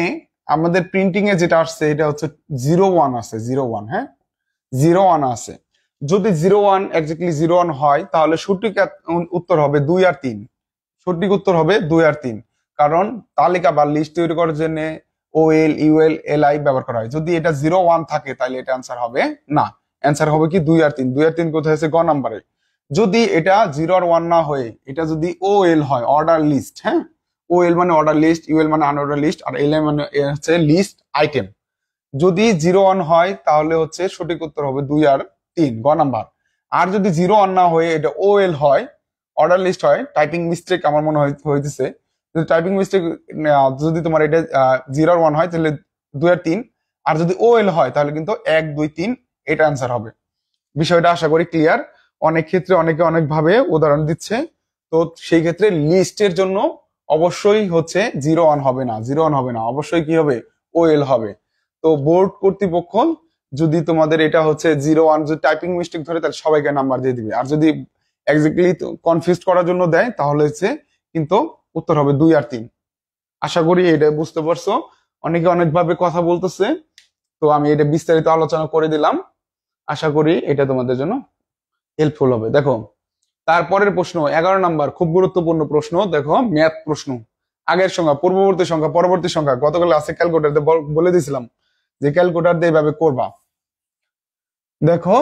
আমাদের প্রিন্টিং এ যেটা আসছে এটা হচ্ছে 01 আছে, 01, হ্যাঁ, 01 আছে। যদি 01 এক্স্যাক্টলি 01 হয় তাহলে সঠিক উত্তর হবে 2 আর 3। সঠিক উত্তর হবে 2 আর 3, কারণ তালিকা বা লিস্ট তৈরি করার জন্য ওএল, ইউএল, এলআই ব্যবহার করা হয়। যদি এটা 01 থাকে তাহলে এটা অ্যান্সার হবে না, অ্যান্সার হবে কি 2 আর 3। 2 আর 3 কোথায় আছে? গ নাম্বারে। যদি এটা 0 আর 1 না হয়ে এটা যদি ওএল হয়, অর্ডার লিস্ট, হ্যাঁ, ওএল মানে অর্ডার লিস্ট, ইউএল মানে আনঅর্ডার লিস্ট, আর এলআই মানে হচ্ছে লিস্ট আইটেম। যদি 01 হয় তাহলে হচ্ছে সঠিক উত্তর হবে 2 আর 3, গ নাম্বার। আর যদি 01 না হয়ে এটা ওএল হয়, অর্ডার লিস্ট হয়, টাইপিং মিস্টেক আমার মনে হইতেছে, যদি টাইপিং মিস্টেক, যদি তোমার এটা 0 আর 1 হয় তাহলে 2 আর 3, আর যদি ওএল হয় তাহলে কিন্তু 1, 2, 3 এটা অ্যান্সার হবে। বিষয়টা আশা করি ক্লিয়ার। অনেক ক্ষেত্রে অনেকে অনেক ভাবে উদাহরণ দিচ্ছে, তো সেই ক্ষেত্রে লিস্টের জন্য অবশ্যই হচ্ছে 01 হবে না, 01 হবে না, অবশ্যই কি হবে? ওএল হবে। তো বোর্ড কর্তৃপক্ষ যদি তোমাদের এটা হচ্ছে 01 যদি টাইপিং মিস্টেক ধরে তাহলে সবাইকে নাম্বার দিয়ে দিবে, আর যদি এক্স্যাক্টলি কনফিউজ করার জন্য দেয় তাহলে হচ্ছে কিন্তু উত্তর হবে 2 আর 3। আশা করি এটা বুঝতে পারছো। অনেকে অনেকভাবে কথা বলতেছে, তো আমি এটা বিস্তারিত আলোচনা করে দিলাম। আশা করি এটা তোমাদের জন্য হেল্পফুল হবে। দেখো, তারপরের প্রশ্ন 11 নাম্বার, খুব গুরুত্বপূর্ণ প্রশ্ন। দেখো, ম্যাথ প্রশ্ন। আগের সংখ্যা, পূর্ববর্তী সংখ্যা, পরবর্তী সংখ্যা, গতকাল আছে ক্যালকুলেটর বলে দিয়েছিলাম যে ক্যালকুলেটর দিয়ে এভাবে করবা। দেখো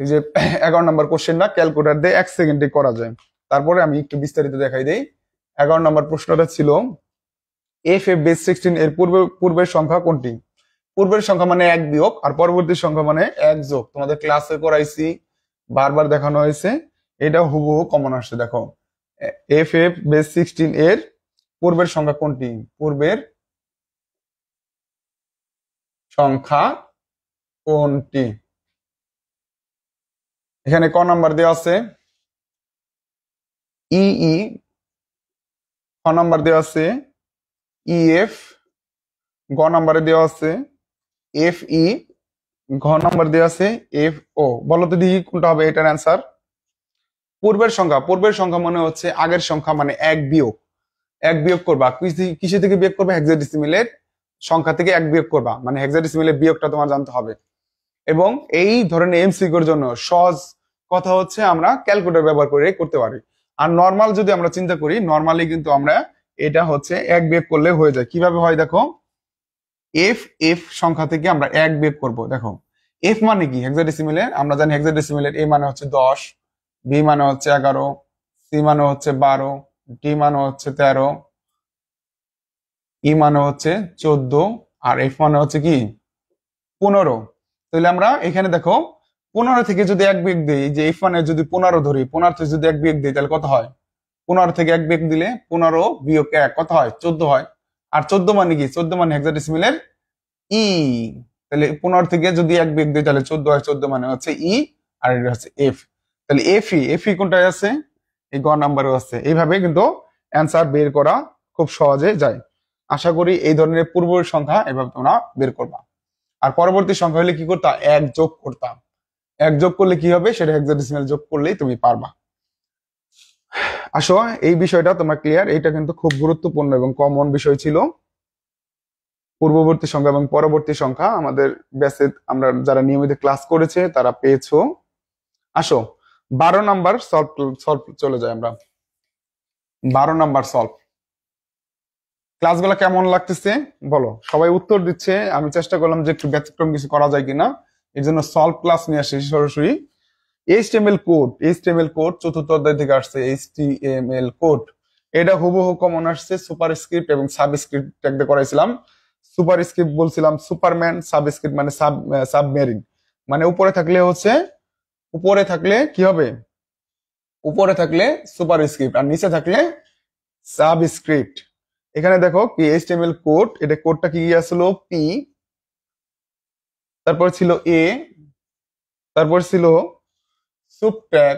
এই যে 11 নম্বর কোশ্চেনটা ক্যালকুলেটর দিয়ে 1 সেকেন্ডে করা যায়। তারপরে আমি একটু বিস্তারিত দেখাই দেই। 11 নম্বর প্রশ্নটা ছিল f(f)(16) এর পূর্বের সংখ্যা কোনটি? পূর্বের সংখ্যা মানে এক বিয়োগ, আর পরবর্তী সংখ্যা মানে এক যোগ। তোমাদের ক্লাসে করাইছি, বারবার দেখানো হয়েছে, এটা হুবহু কমন আসছে। দেখো f(f)(16) এর পূর্বের সংখ্যা কোনটি? পূর্বের সংখ্যা কোনটি? এখানে ক নাম্বার দেওয়া আছে ই, খ নাম্বার দেওয়া আছে ইএফ, গ নাম্বারে দেওয়া আছে এফ ই, ঘ নাম্বার দেওয়া আছে এফ ও। বলো তো দেখি কোনটা হবে এটার অ্যান্সার। পূর্বের সংখ্যা মনে হচ্ছে আগের সংখ্যা, মানে এক বিয়োগ। এক বিয়োগ করবা কিসে থেকে বিয়োগ করবা? হেক্সাডেসিমেলের সংখ্যা থেকে এক বিয়োগ করবা, মানে হেক্সাডেসিমেলের বিয়োগটা তোমার জানতে হবে। এবং এই ধরনের এমসিকিউর জন্য সহজ কথা হচ্ছে আমরা ক্যালকুলেটর ব্যবহার করে করতে পারি। আর নর্মাল যদি আমরা চিন্তা করি, নর্মালি কিন্তু আমরা এটা হচ্ছে এক বিয়োগ করলে হয়ে যায়। কিভাবে হয় দেখো, এফ সংখ্যা থেকে আমরা এক বিয়োগ করব। দেখো এফ মানে কি হেক্সাডেসিমেলের? আমরা জানি হেক্সাডেসিমেলের এ মানে হচ্ছে 10, বি মানে হচ্ছে 11, সি মানে হচ্ছে 12, ডি মানে হচ্ছে 13, ই মানে হচ্ছে 14, আর এফ মানে হচ্ছে কি 15। তাহলে আমরা এখানে দেখো 15 থেকে যদি এক বিয়োগ দিই, যে এফ মানে যদি 15 ধরি, 15 থেকে যদি এক বিয়োগ দিই তাহলে কত হয়? 15 থেকে এক বিয়োগ দিলে 15 বিয়োগ 1 কত হয়? 14 হয়। আর 14 মানে কি? 14 মানে হেক্সাডেসিমেলের ই। তাহলে 15 থেকে যদি এক বিয়োগ দিই তাহলে 14 হয়। 14 মানে হচ্ছে ই, আর এটা হচ্ছে এফ। তাহলে এফ ই কোনটায় আছে? এই গ নাম্বারও আছে। এইভাবে কিন্তু অ্যান্সার বের করা খুব সহজে যায়। আশা করি এই ধরনের পূর্ব সংখ্যা এভাবে তোমরা বের করবা। আর পরবর্তী সংখ্যা হলে কি করতাম? এক যোগ করতাম। এক যোগ করলে কি হবে সেটা হেক্সাডেসিমাল যোগ করলেই তুমি পারবা। আসো এই বিষয়টা তোমার ক্লিয়ার। এটা কিন্তু খুব গুরুত্বপূর্ণ এবং কমন বিষয় ছিল। পূর্ববর্তী সংখ্যা এবং পরবর্তী সংখ্যা আমাদের ব্যাচে আমরা যারা নিয়মিত ক্লাস করেছে তারা পেয়েছো। আসো 12 নাম্বার সলভ চলে যায় আমরা। 12 নাম্বার সলভ। ক্লাসগুলো কেমন লাগতেছে বলো? সবাই উত্তর দিচ্ছে। আমি চেষ্টা করলাম যে একটু ব্যতিক্রম কিছু করা যায় কিনা, এর জন্য সলভ ক্লাস নিয়ে আসি সরাসরি। এইচটিএমএল কোড চতুর্থ অধ্যায় থেকে আসছে। এইচটিএমএল কোড এটা হুবহু কমন আসছে। সুপার স্ক্রিপ্ট এবং সাবস্ক্রিপ্ট ট্যাগ করাইছিলাম। সুপার স্ক্রিপ্ট বলছিলাম সুপারম্যান, সাবস্ক্রিপ্ট মানে সাবমেরিন। মানে উপরে থাকলে হচ্ছে, উপরে থাকলে কি হবে? উপরে থাকলে সুপার স্ক্রিপ্ট আর নিচে থাকলে সাবস্ক্রিপ্ট। এখানে দেখো কি এইচটিএমএল কোড, এটা কোডটা কি আসলো পি, তারপর ছিল এ, তারপর ছিল সুবট্যাগ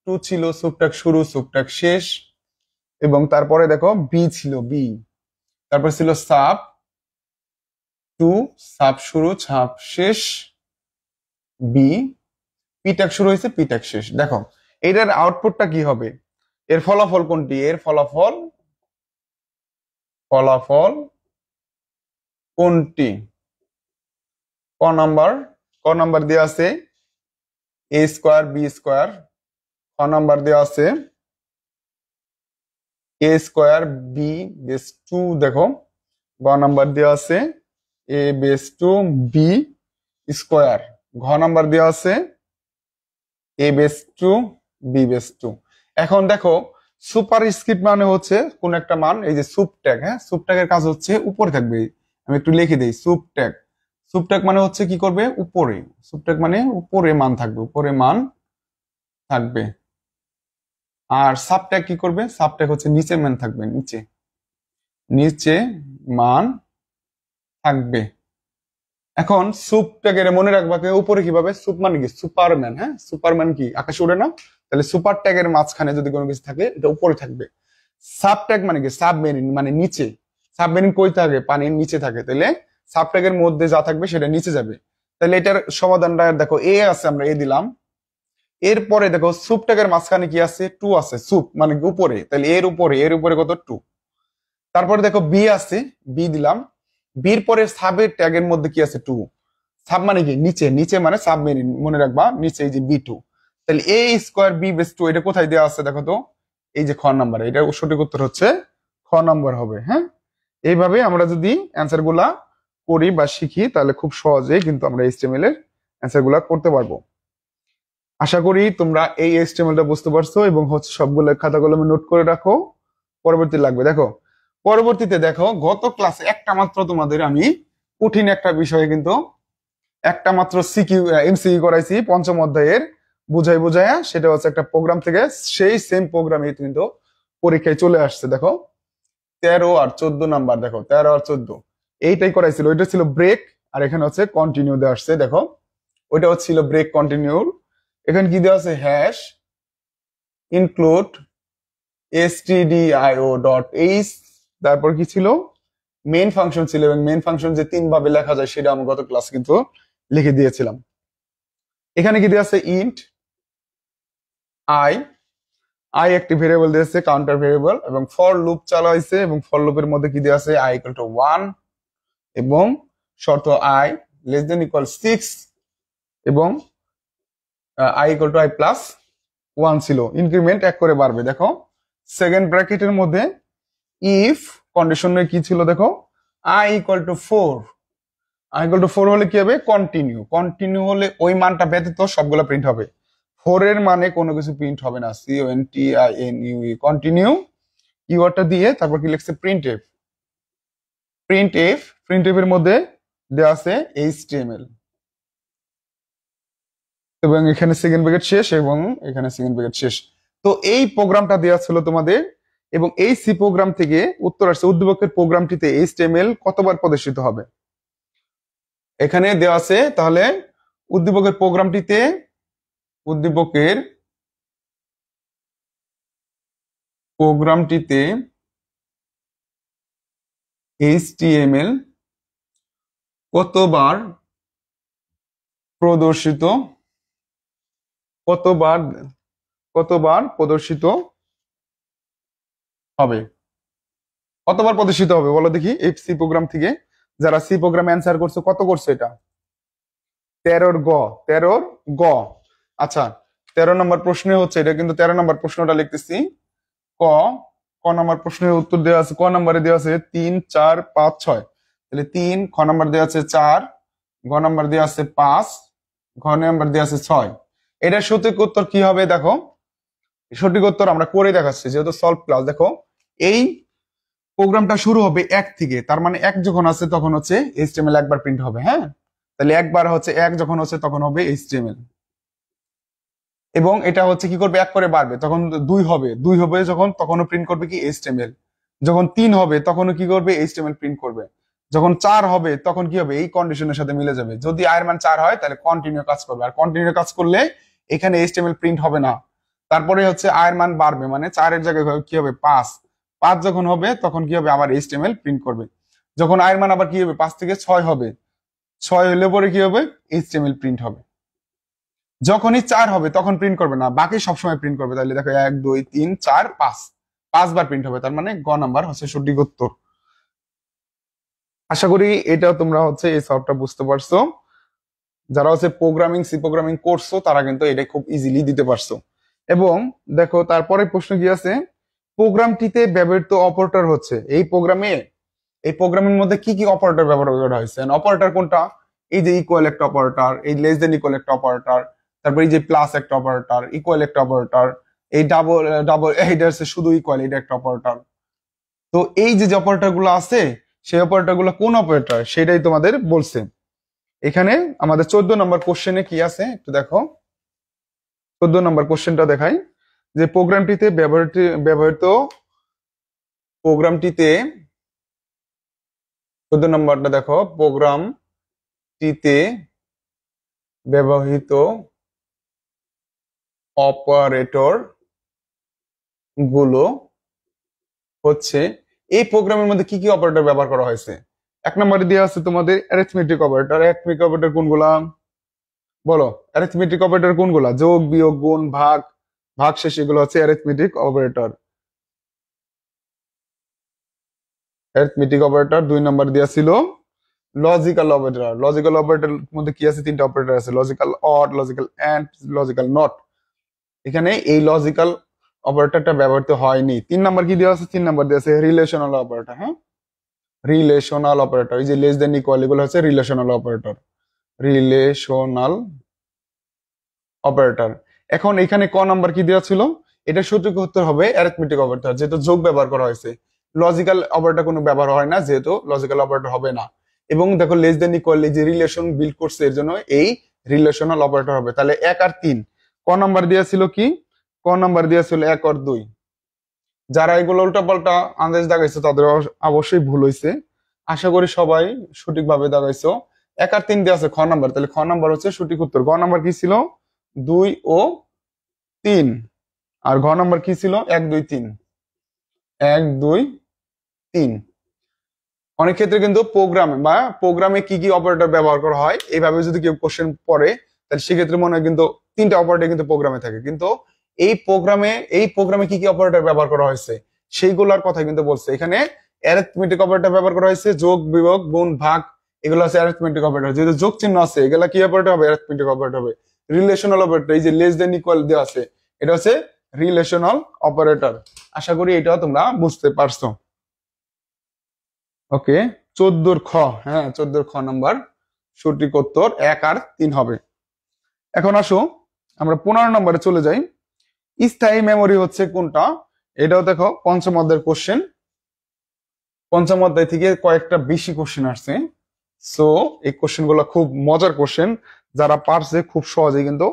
2, ছিল সুবট্যাগ শুরু সুবট্যাগ শেষ, এবং তারপরে দেখো বি ছিল বি, তারপর ছিল সাব 2, সাব শুরু সাব শেষ, বি, পি ট্যাগ শুরু হয়েছে পি ট্যাগ শেষ। দেখো এটার আউটপুটটা কি হবে? এর ফলাফল কোনটি? এর ফলাফল ফলাফল কোনটি? ক নাম্বার দেওয়া আছে এ স্কোয়ার বি স্কোয়ার, খ নাম্বার দেওয়া আছে এ স্কোয়ার বি বেস 2। দেখো গ নাম্বার দেওয়া আছে এ বেস 2 বি স্কোয়ার, ঘ নাম্বার দেওয়া আছে এ বেস 2 বি বেস 2। এখন দেখো সুপার স্ক্রিপ্ট মানে হচ্ছে কোন একটা মান, এই যে সুব ট্যাগ, হ্যাঁ সুব ট্যাগের কাজ হচ্ছে উপরে থাকবে। আমি একটু লিখে দিই সুব ট্যাগ। সুব ট্যাগ মানে হচ্ছে কি করবে? উপরে। সুব ট্যাগ মানে উপরে মান থাকবে, উপরে মান থাকবে। আর সাব ট্যাগ কি করবে? সাব ট্যাগ হচ্ছে নিচে মান থাকবে, নিচে নিচে মান থাকবে। এখন সুপ ট্যাগের মনে রাখবা উপরে কিভাবে? সুপ মানে কি? সুপারম্যান। হ্যাঁ সুপারম্যান কি আকাশে উড়ে না? তাহলে সুপার ট্যাগের মাঝখানে যদি কোনো কিছু থাকে এটা উপরে থাকবে। সাব ট্যাগ মানে কি? সাবমেরিন মানে নিচে। সাবমেরিন কই থাকে? পানির নিচে থাকে। তাহলে সাব ট্যাগের মধ্যে যা থাকবে সেটা নিচে যাবে। তাহলে এটার সমাধানটা দেখো এ আছে, আমরা এ দিলাম। এরপরে দেখো সুপ ট্যাগের মাঝখানে কি আছে? 2 আছে। সুপ মানে কি? উপরে। তাহলে এর উপরে কত? 2। তারপরে দেখো বি আছে, বি দিলাম। বির পরে সাবের ট্যাগের মধ্যে কি আছে? 2। সাব মানে কি? নিচে। নিচে মানে সাবমেরিন, মনে রাখবা নিচে এই যে বি 2। তাহলে এ স্কোয়ার বি বেস 2 এটা কোথায় দেওয়া আছে দেখো তো? এই যে খ নাম্বার। এটা সঠিক উত্তর হচ্ছে খ নাম্বার হবে। হ্যাঁ এইভাবে আমরা যদি অ্যান্সার গুলা করি বা শিখি তাহলে খুব সহজেই কিন্তু আমরা এইচটিএমএল এর অ্যান্সার গুলা করতে পারবো। আশা করি তোমরা এই এইচটিএমএলটা বুঝতে পারছো এবং হচ্ছে সবগুলো খাতা কলমে নোট করে রাখো, পরবর্তী লাগবে। দেখো পরবর্তীতে দেখো গত ক্লাসে একটা মাত্র তোমাদের আমি কঠিন একটা বিষয়ে কিন্তু একটা মাত্র সিকিউ এমসিকিউ করাইছি পঞ্চম অধ্যায়ের বুঝাইয়া, সেটা হচ্ছে একটা প্রোগ্রাম থেকে, সেই সেম প্রোগ্রামে কিন্তু পরীক্ষায় চলে আসছে। দেখো 13 আর 14 নাম্বার, দেখো 13 আর 14 এইটাই করাইছিল। ওইটা ছিল ব্রেক, আর এখানে হচ্ছে কন্টিনিউ দেওয়া আসছে। দেখো ওইটা হচ্ছিল ব্রেক কন্টিনিউ। এখানে কি দেওয়া আছে, হ্যাশ ইনক্লুড stdio.h, তারপর কি ছিল, মেইন ফাংশন ছিল, এবং মেইন ফাংশন যে 3 ভাবে লেখা যায় সেটা আমি গত ক্লাস কিন্তু লিখে দিয়েছিলাম। এখানে কি দেওয়া আছে, ইন্ট আই, আই একটি ভেরিয়েবল দিয়েছে, কাউন্টার ভেরিয়েবল, এবং ফর লুপ চালা হয়েছে, এবং ফর লুপের মধ্যে কি দেওয়া আছে, i ইকুয়াল টু 1, এবং শর্ত i লেস দেন ইকুয়াল 6, এবং i equal to i plus 1 ছিল। ইনক্রিমেন্ট 1 করে বাড়বে। দেখো সেকেন্ড ব্র্যাকেটের মধ্যে ইফ কন্ডিশনে কি ছিল, দেখো i equal to 4, i equal to 4 হলে কি হবে, কন্টিনিউ, কন্টিনিউ হলে ওই মানটা ব্যতীত সবগুলো প্রিন্ট হবে। 4 এর মানে কোনো কিছু প্রিন্ট হবে না, CONTINUE, কন্টিনিউ কিওয়ার্ডটা দিয়ে তারপর কি লিখছে, প্রিন্টএফ, প্রিন্টএফ এর মধ্যে দেওয়া আছে HTML, এবং এখানে সেকেন্ড ব্র্যাকেট শেষ, এবং এখানে সেকেন্ড ব্র্যাকেট শেষ। তো এই প্রোগ্রামটা দেওয়া ছিল তোমাদের, এবং এই সি প্রোগ্রাম থেকে উত্তর আসছে উদ্দীপকের প্রোগ্রামটিতে HTML কতবার প্রদর্শিত হবে। এখানে দেওয়া আছে, তাহলে উদ্দীপকের প্রোগ্রামটিতে HTML কতবার প্রদর্শিত হবে, কতবার প্রদর্শিত হবে বলো দেখি। এই সি প্রোগ্রাম থেকে যারা সি প্রোগ্রাম অ্যান্সার করছো, কত করছো এটা, 13 গ। আচ্ছা 13 নম্বর প্রশ্নে হচ্ছে, এটা কিন্তু 13 নম্বর প্রশ্নটা লিখতেছি। ক ক নম্বর প্রশ্নের উত্তর দেওয়া আছে, ক নম্বরে দেওয়া আছে 3 4 5 6, তাহলে 3, খ নম্বর দেওয়া আছে 4, গ নম্বর দেওয়া আছে 5, ঘ নম্বর দেওয়া আছে 6। এটা সঠিক উত্তর কি হবে, দেখো সঠিক উত্তর আমরা করে দেখাচ্ছি, যেহেতু সলভ ক্লাস। দেখো এই প্রোগ্রামটা শুরু হবে 1 থেকে, তার মানে 1 যখন আছে তখন হচ্ছে HTML একবার প্রিন্ট হবে। হ্যাঁ, তাহলে একবার হচ্ছে 1 যখন হচ্ছে তখন হবে HTML, এবং এটা হচ্ছে কি করবে, 1 করে বাড়বে, তখন 2 হবে, 2 হবে যখন তখনও প্রিন্ট করবে কি HTML, যখন 3 হবে তখনও কি করবে HTML প্রিন্ট করবে, যখন 4 হবে তখন কি হবে, এই কন্ডিশনের সাথে মিলে যাবে। যদি i এর মান 4 হয় তাহলে কন্টিনিউ কাজ করবে, আর কন্টিনিউ কাজ করলে এখানে HTML প্রিন্ট হবে না। তারপরে হচ্ছে i এর মান বাড়বে, মানে 4 এর জায়গায় কি হবে 5, 5 যখন হবে তখন কি হবে, আবার HTML প্রিন্ট করবে। যখন i এর মান আবার কি হবে 5 থেকে 6 হবে, 6 হলে পরে কি হবে, HTML প্রিন্ট হবে। যখনই 4 হবে তখন প্রিন্ট করবে না, বাকি সবসময় প্রিন্ট করবে। তাহলে দেখো 1 2 3 4 5, 5 বার প্রিন্ট হবে, তার মানে গ নাম্বার হচ্ছে সঠিক উত্তর। আশা করি এটা তোমরা হচ্ছে এই সলভটা বুঝতে পারছো। যারা হচ্ছে সি প্রোগ্রামিং করছো তারা কিন্তু এটা খুব ইজিলি দিতে পারছো। এবং দেখো তারপরে প্রশ্ন কি আছে, প্রোগ্রামটিতে ব্যবহৃত অপারেটর হচ্ছে, এই প্রোগ্রামের মধ্যে কি কি অপারেটর ব্যবহার করা হয়েছে। অপারেটর কোনটা, এই যে ইকুয়াল একটা অপারেটর, এই লেস দেন ইকুয়াল একটা অপারেটর, তারপর এই যে প্লাস একটা অপারেটর, ইকুয়াল একটা অপারেটর, এই ডাবল ডাবল এইটা হচ্ছে শুধু ইকুয়াল, এটা একটা অপারেটর। তো এই যে অপারেটর গুলো আছে, সেই অপারেটর গুলো কোন অপারেটর সেটাই তোমাদের বলছে। এখানে আমাদের 14 নম্বর কোশ্চেনে কি আছে একটু দেখো। 14 নম্বর কোশ্চেনটা দেখাই, যে প্রোগ্রামটিতে 14 নম্বরটা দেখো, প্রোগ্রামটিতে ব্যবহৃত অপারেটর গুলো হচ্ছে, এই প্রোগ্রামের মধ্যে কি কি অপারেটর ব্যবহার করা হয়েছে। 1 নম্বরে দেওয়া আছে তোমাদের অ্যারিথমেটিক অপারেটর। অ্যারিথমেটিক অপারেটর কোনগুলা বলো, অ্যারিথমেটিক অপারেটর কোনগুলা, যোগ বিয়োগ গুণ ভাগ, ভাগশেষ, এগুলো হচ্ছে অ্যারিথমেটিক অপারেটর। অ্যারিথমেটিক অপারেটর 2 নম্বর দেওয়া ছিল লজিক্যাল অপারেটর। লজিক্যাল অপারেটর মধ্যে কি আছে, 3টা অপারেটর আছে, logical or, logical and, logical not. এখানে এই লজিক্যাল অপারেটরটা ব্যবহৃত হয়নি। 3 নাম্বার কি দেওয়া আছে, 3 নাম্বার দেওয়া আছে রিলেশনাল অপারেটর। হ্যাঁ, রিলেশনাল অপারেটর, এই যে লেস দেন ইকুয়াল, এগুলো হচ্ছে রিলেশনাল অপারেটর, রিলেশনাল অপারেটর। এখন এখানে ক নাম্বার কি দেওয়া ছিল, এটা সঠিক উত্তর হবে অ্যারিথমেটিক অপারেটর, যেহেতু যোগ ব্যবহার করা হয়েছে। লজিক্যাল অপারেটর কোনো ব্যবহার হয় না, যেহেতু লজিক্যাল অপারেটর হবে না। এবং দেখো লেস দেন ইকুয়াল, যে রিলেশন বিল্ড করছে এর জন্য এই রিলেশনাল অপারেটর হবে। তাহলে 1 আর 3। ক নাম্বার দেওয়া ছিল কি, ক নাম্বার দেওয়া ছিল 1 আর 2। যারা এগুলো উল্টাপাল্টা আন্দাজ দাগাইছে তাদের অবশ্যই ভুল হয়েছে। আশা করি সবাই সঠিকভাবে দাগাইছো। 1 আর 3 দেওয়া আছে খ নাম্বার, তাহলে খ নাম্বার হচ্ছে সঠিক উত্তর। গ নাম্বার কি ছিল, 2 ও 3। আর ঘ নাম্বার কি ছিল, 1 2 3। 1 2 3। অনেক ক্ষেত্রে কিন্তু প্রোগ্রামে কি কি অপারেটর ব্যবহার করা হয় এইভাবে যদি কেউ কোশ্চেন পড়ে, তাহলে সেক্ষেত্রে মনে হয় কিন্তু 3টা অপারেটর কিন্তু প্রোগ্রামে থাকে, কিন্তু এই প্রোগ্রামে কি কি অপারেটর ব্যবহার করা হয়েছে সেইগুলোর কথা কিন্তু বলছে। এখানে অ্যারিথমেটিক অপারেটর ব্যবহার করা হয়েছে, যোগ বিয়োগ গুণ ভাগ, এগুলো আছে অ্যারিথমেটিক অপারেটর। যেহেতু যোগ চিহ্ন আছে, এগুলা কি অপারেটর হবে, অ্যারিথমেটিক অপারেটর হবে। রিলেশনাল অপারেটর, এই যে লেস দেন ইকুয়াল দেওয়া আছে, এটা হচ্ছে রিলেশনাল অপারেটর। আশা করি এটাও তোমরা বুঝতে পারছো। ওকে, 14 খ, হ্যাঁ 14 খ নাম্বার সঠিক উত্তর 1 আর 3 হবে। এখন আসো আমরা 15 নম্বরে চলে যাই। স্থায়ী মেমোরি হচ্ছে কোনটা, এটাও দেখো পঞ্চম অধ্যায়ের কোশ্চেন। পঞ্চম অধ্যায় থেকে কয়েকটা বেশি কোশ্চেন আসছে। সো এই কোশ্চেন গুলো খুব মজার কোশ্চেন, যারা পারছে খুব সহজে কিন্তু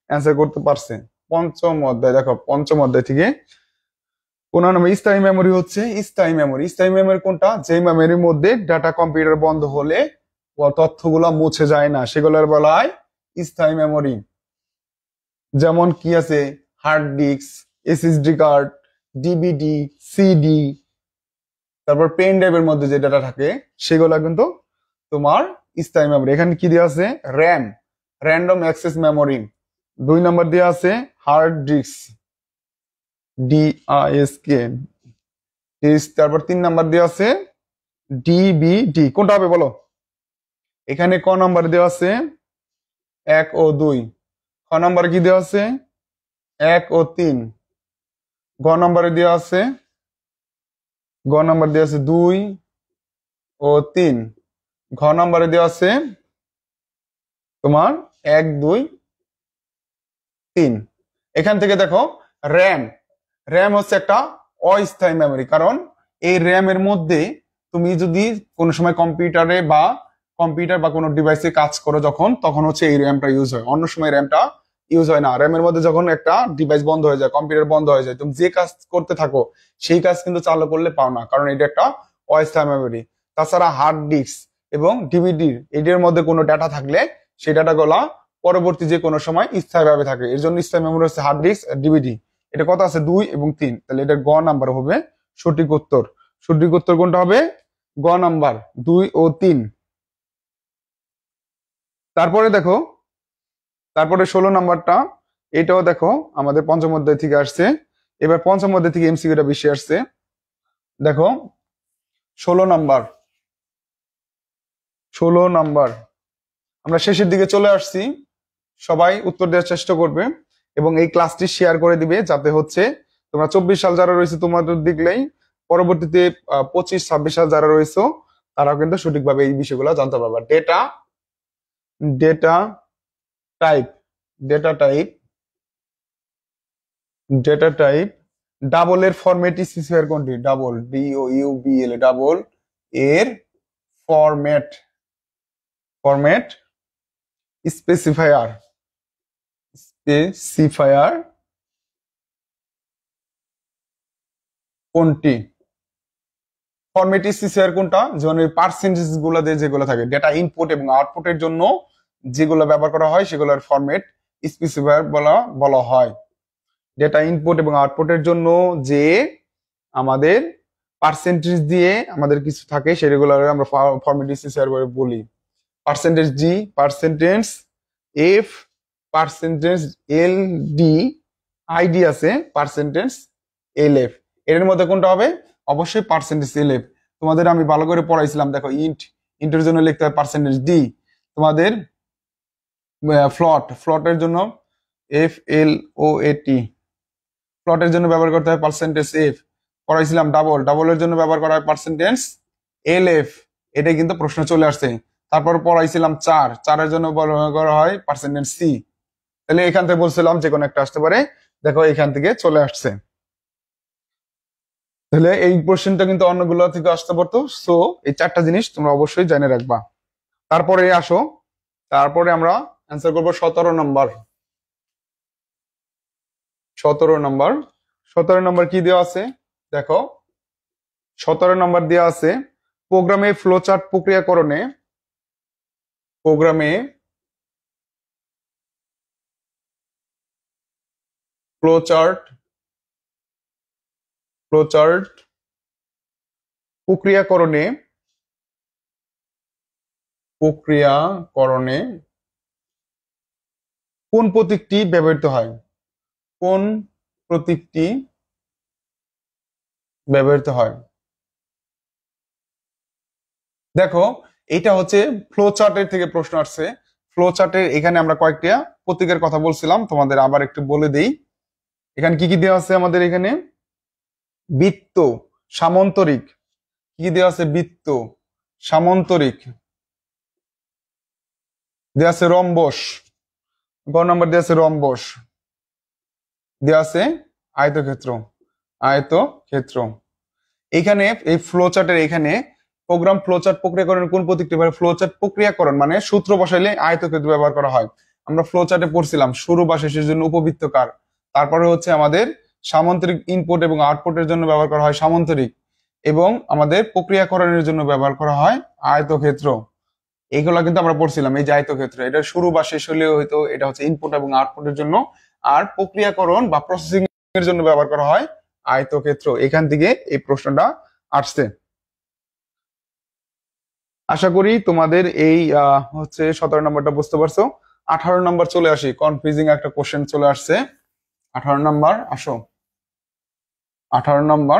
অ্যান্সার করতে পারছে। পঞ্চম অধ্যায় দেখো, পঞ্চম অধ্যায় থেকে 15 নম্বর স্থায়ী মেমোরি হচ্ছে, স্থায়ী মেমোরি কোনটা, যে মেমোরির মধ্যে ডাটা কম্পিউটার বন্ধ হলে তথ্যগুলো মুছে যায় না, সেগুলোর বলা হয় স্থায়ী মেমোরি। যেমন কি আছে, hard disk, SSD card, DVD, CD, তারপর পেন ড্রাইভের মধ্যে যে ডাটা থাকে সেগুলা কিন্তু তোমার স্থায়ী মেমোরি। এখানে কি দেওয়া আছে, র্যাম, র্যান্ডম অ্যাক্সেস মেমোরি। 2 নম্বর দেওয়া আছে হার্ড ডিস্ক, ডিআইএসকে। তারপর 3 নাম্বার দেওয়া আছে ডিবিডি। কোনটা হবে বলো, এখানে ক নাম্বার দেওয়া আছে 1 ও 2। খ নাম্বার কি দেওয়া আছে, 1 ও 3। গ নাম্বারে দেওয়া আছে, গ নাম্বার দেওয়া আছে 2 ও 3। ঘ নাম্বারে দেওয়া আছে তোমার 1 2 3। এখান থেকে দেখো র্যাম, র্যাম হচ্ছে একটা অস্থায়ী মেমোরি, কারণ এই র্যাম এর মধ্যে তুমি যদি কোনো সময় কম্পিউটার বা কোনো ডিভাইসে কাজ করো যখন, তখন হচ্ছে এই র্যামটা ইউজ হয়, অন্য সময় র্যামটা ইউজ হয় না। র্যামের মধ্যে যখন একটা ডিভাইস বন্ধ হয়ে যায়, কম্পিউটার বন্ধ হয়ে যায়, তুমি যে কাজ করতে থাকো সেই কাজ কিন্তু চালু করলে পাও না, কারণ এটা একটা অস্থায়ী মেমোরি। তাছাড়া হার্ড ডিস্ক এবং ডিভিডির এদের মধ্যে কোনো ডাটা থাকলে সেই ডাটাগুলা পরবর্তী যে কোনো সময় স্থায়ীভাবে থাকে, এর জন্য স্থায়ী মেমোরি হচ্ছে হার্ড ডিস্ক আর ডিভিডি। এটা কত আছে, 2 এবং 3, তাহলে এটা গ নাম্বার হবে সঠিক উত্তর। সঠিক উত্তর কোনটা হবে, গ নাম্বার 2 ও 3। তারপরে দেখো, তারপরে 16 নাম্বারটা, এটাও দেখো আমাদের পঞ্চম অধ্যায় থেকে আসছে। এবার পঞ্চম অধ্যায় থেকে এমসিকিউটা বেশি আসছে। দেখো 16 নাম্বার আমরা শেষের দিকে চলে আসছি, সবাই উত্তর দেওয়ার চেষ্টা করবে এবং এই ক্লাসটি শেয়ার করে দিবে, যাতে হচ্ছে তোমরা 24 সাল যারা রয়েছে তোমাদের দেখলেই পরবর্তীতে 25 26 সাল যারা রয়েছে তারাও কিন্তু সঠিকভাবে এই বিষয়গুলো জানতে পারবে। Data data type data type data type double এর ফরম্যাট স্পেসিফায়ার কোনটি, ডাবল DOUBL, ডাবল এর ফরম্যাট স্পেসিফায়ার কোনটি, ফরম্যাট স্পেসিফায়ার কোনটা, যেমন এই পার্সেন্টেজ গুলো দিয়ে যেগুলো থাকে ডেটা ইনপুট এবং আউটপুটের জন্য যেগুলো ব্যবহার করা হয় সেগুলোর ফরম্যাট স্পেসিফায়ার বলা হয়। ডেটা ইনপুট এবং আউটপুটের জন্য যে আমাদের পার্সেন্টেজ দিয়ে আমাদের কিছু থাকে সেগুলো আমরা ফরম্যাট স্পেসিফায়ার বলি। Percentage G, percentage F, percentage L D, ID আছে পার্সেন্টেজ এল এফ। এর মধ্যে কোনটা হবে, অবশ্যই পার্সেন্টেজ এল এফ। তোমাদের আমি ভালো করে পড়াইছিলাম, দেখো ইন্টের জন্য লিখতে হয় পার্সেন্টেজ ডি, তোমাদের ফ্লটের জন্য FLOAT, ফ্লটের জন্য ব্যবহার করতে হয় পার্সেন্টেজ এফ। পড়াইছিলাম ডাবলের জন্য ব্যবহার করা হয় পার্সেন্টেজ LF, এটাই কিন্তু প্রশ্ন চলে আসছে। তারপর পড়াইছিলাম চারের জন্য ব্যবহার করা হয় পার্সেন্টেজ সি। তাহলে এখান থেকে বলছিলাম যে কোনো একটা আসতে পারে, দেখো এখান থেকে চলে আসছে। তাহলে এই কোশ্চেনটা কিন্তু অন্যগুলো থেকে আসতে পারতো। সো এই চারটা জিনিস তোমরা অবশ্যই জেনে রাখবা। তারপরে আসো, তারপরে আমরা অ্যান্সার করবো 17 নম্বর। 17 নম্বর, 17 নম্বর কি দেওয়া আছে দেখো। 17 নম্বর দেওয়া আছে প্রোগ্রামে ফ্লোচার্ট প্রক্রিয়াকরণে, প্রোগ্রামে ফ্লোচার্ট ফ্লোচার্ট প্রক্রিয়াকরণে প্রক্রিয়াকরণে কোন প্রতীকটি ব্যবহৃত হয়? কোন প্রতীকটি ব্যবহৃত হয়? দেখো এটা হচ্ছে ফ্লো চার্টের থেকে প্রশ্ন আসছে। ফ্লো চার্টের এখানে আমরা কয়েকটা প্রতীকের কথা বলছিলাম, তোমাদের আবার একটু বলে দেই। এখানে কি কি দেওয়া আছে আমাদের? এখানে বৃত্ত, সামান্তরিক, কি দেওয়া আছে? বৃত্ত, সামান্তরিক, দেওয়া আছে রম্বস, গ নম্বর দেওয়া আছে রম্বস, দেওয়া আছে আয়তক্ষেত্র, আয়তক্ষেত্র। এখানে এই ফ্লো চার্টের এখানে প্রোগ্রাম ফ্লোচার্ট প্রক্রিয়াকরণের কোন প্রতীকটি ফ্লোচার্ট প্রক্রিয়াকরণ মানে সূত্র বসাইলে আয়তক্ষেত্র ব্যবহার করা হয়। আমরা ফ্লোচার্টে পড়ছিলাম শুরু বা শেষের জন্য উপবৃত্তকার, তারপরে হচ্ছে আমাদের সামান্তরিক ইনপুট এবং আউটপুটের জন্য ব্যবহার করা হয় সামান্তরিক, এবং আমাদের প্রক্রিয়াকরণের জন্য ব্যবহার করা হয় আয়তক্ষেত্র। এইগুলো কিন্তু আমরা পড়ছিলাম, এই যে আয়তক্ষেত্র এটা শুরু বা শেষ হলেও হয়তো এটা হচ্ছে ইনপুট এবং আউটপুটের জন্য, আর প্রক্রিয়াকরণ বা প্রসেসিং এর জন্য ব্যবহার করা হয় আয়তক্ষেত্র। এখান থেকে এই প্রশ্নটা আসছে। আশা করি তোমাদের এই হচ্ছে 17 নম্বরটা বুঝতে পারছো। 18 নম্বর চলে আসি, কনফিউজিং একটা কোশ্চেন চলে আসছে। 18 নম্বর আসো। 18 নম্বর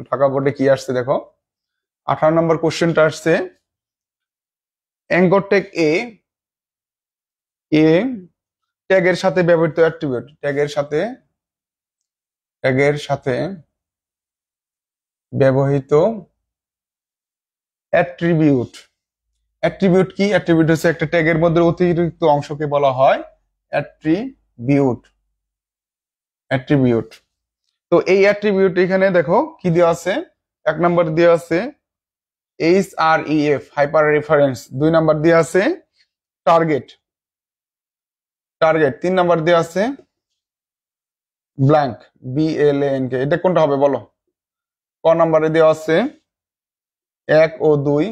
ঢাকা বোর্ডে কি আসছে দেখো। 18 নম্বর কোশ্চেনটা আসছে অ্যাঙ্কর এ ট্যাগের সাথে ব্যবহৃত অ্যাট্রিবিউট, ট্যাগের সাথে ব্যবহৃত অ্যাট্রিবিউট। অ্যাট্রিবিউট কি? অ্যাট্রিবিউট হচ্ছে একটা ট্যাগের মধ্যে অতিরিক্ত অংশকে বলা হয় অ্যাট্রিবিউট। অ্যাট্রিবিউট। তো এই অ্যাট্রিবিউট এখানে দেখো কি দেওয়া আছে। 1 নম্বর দেওয়া আছে HREF হাইপার রেফারেন্স, 2 নম্বর দেওয়া আছে টার্গেট, 3 নম্বর দেওয়া আছে ব্ল্যাঙ্ক, BLANK। এটা কোনটা হবে বলো? ক নম্বরে দেওয়া আছে 1 ও 2,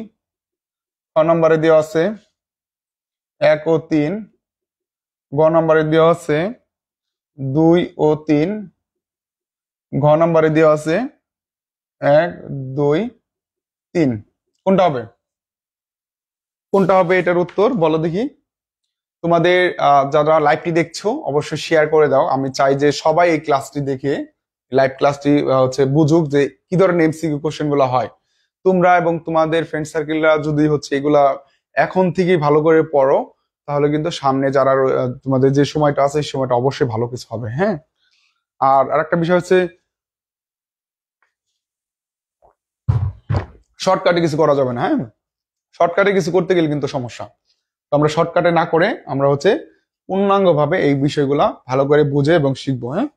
খ নম্বরে দেওয়া আছে 1 ও 3, গ নম্বরে দেওয়া আছে 2 ও 3, ঘ নম্বরে দেওয়া আছে 1 2 3। কোনটা হবে? কোনটা হবে এটার উত্তর বলো দেখি। তোমাদের যারা লাইভটি দেখছো অবশ্যই শেয়ার করে দাও। আমি চাই যে সবাই এই ক্লাসটি দেখে লাইভ ক্লাসটি হচ্ছে বুঝুক যে কি ধরনের এমসিকিউ কোশ্চেন গুলো হয়। তোমরা এবং তোমাদের ফ্রেন্ড সার্কেলরা যদি হচ্ছে এগুলা এখন থেকেই ভালো করে পড়ো, তাহলে কিন্তু সামনে যারা তোমাদের যে সময়টা আছে সেই সময়টা অবশ্যই ভালো কিছু হবে। হ্যাঁ, আর আরেকটা বিষয় হচ্ছে শর্টকাটে কিছু করা যাবে না। হ্যাঁ, শর্টকাটে কিছু করতে গেলে কিন্তু সমস্যা। তো আমরা শর্টকাটে না করে আমরা হচ্ছে পূর্ণাঙ্গ ভাবে এই বিষয়গুলা ভালো করে বুঝে এবং শিখবো। হ্যাঁ,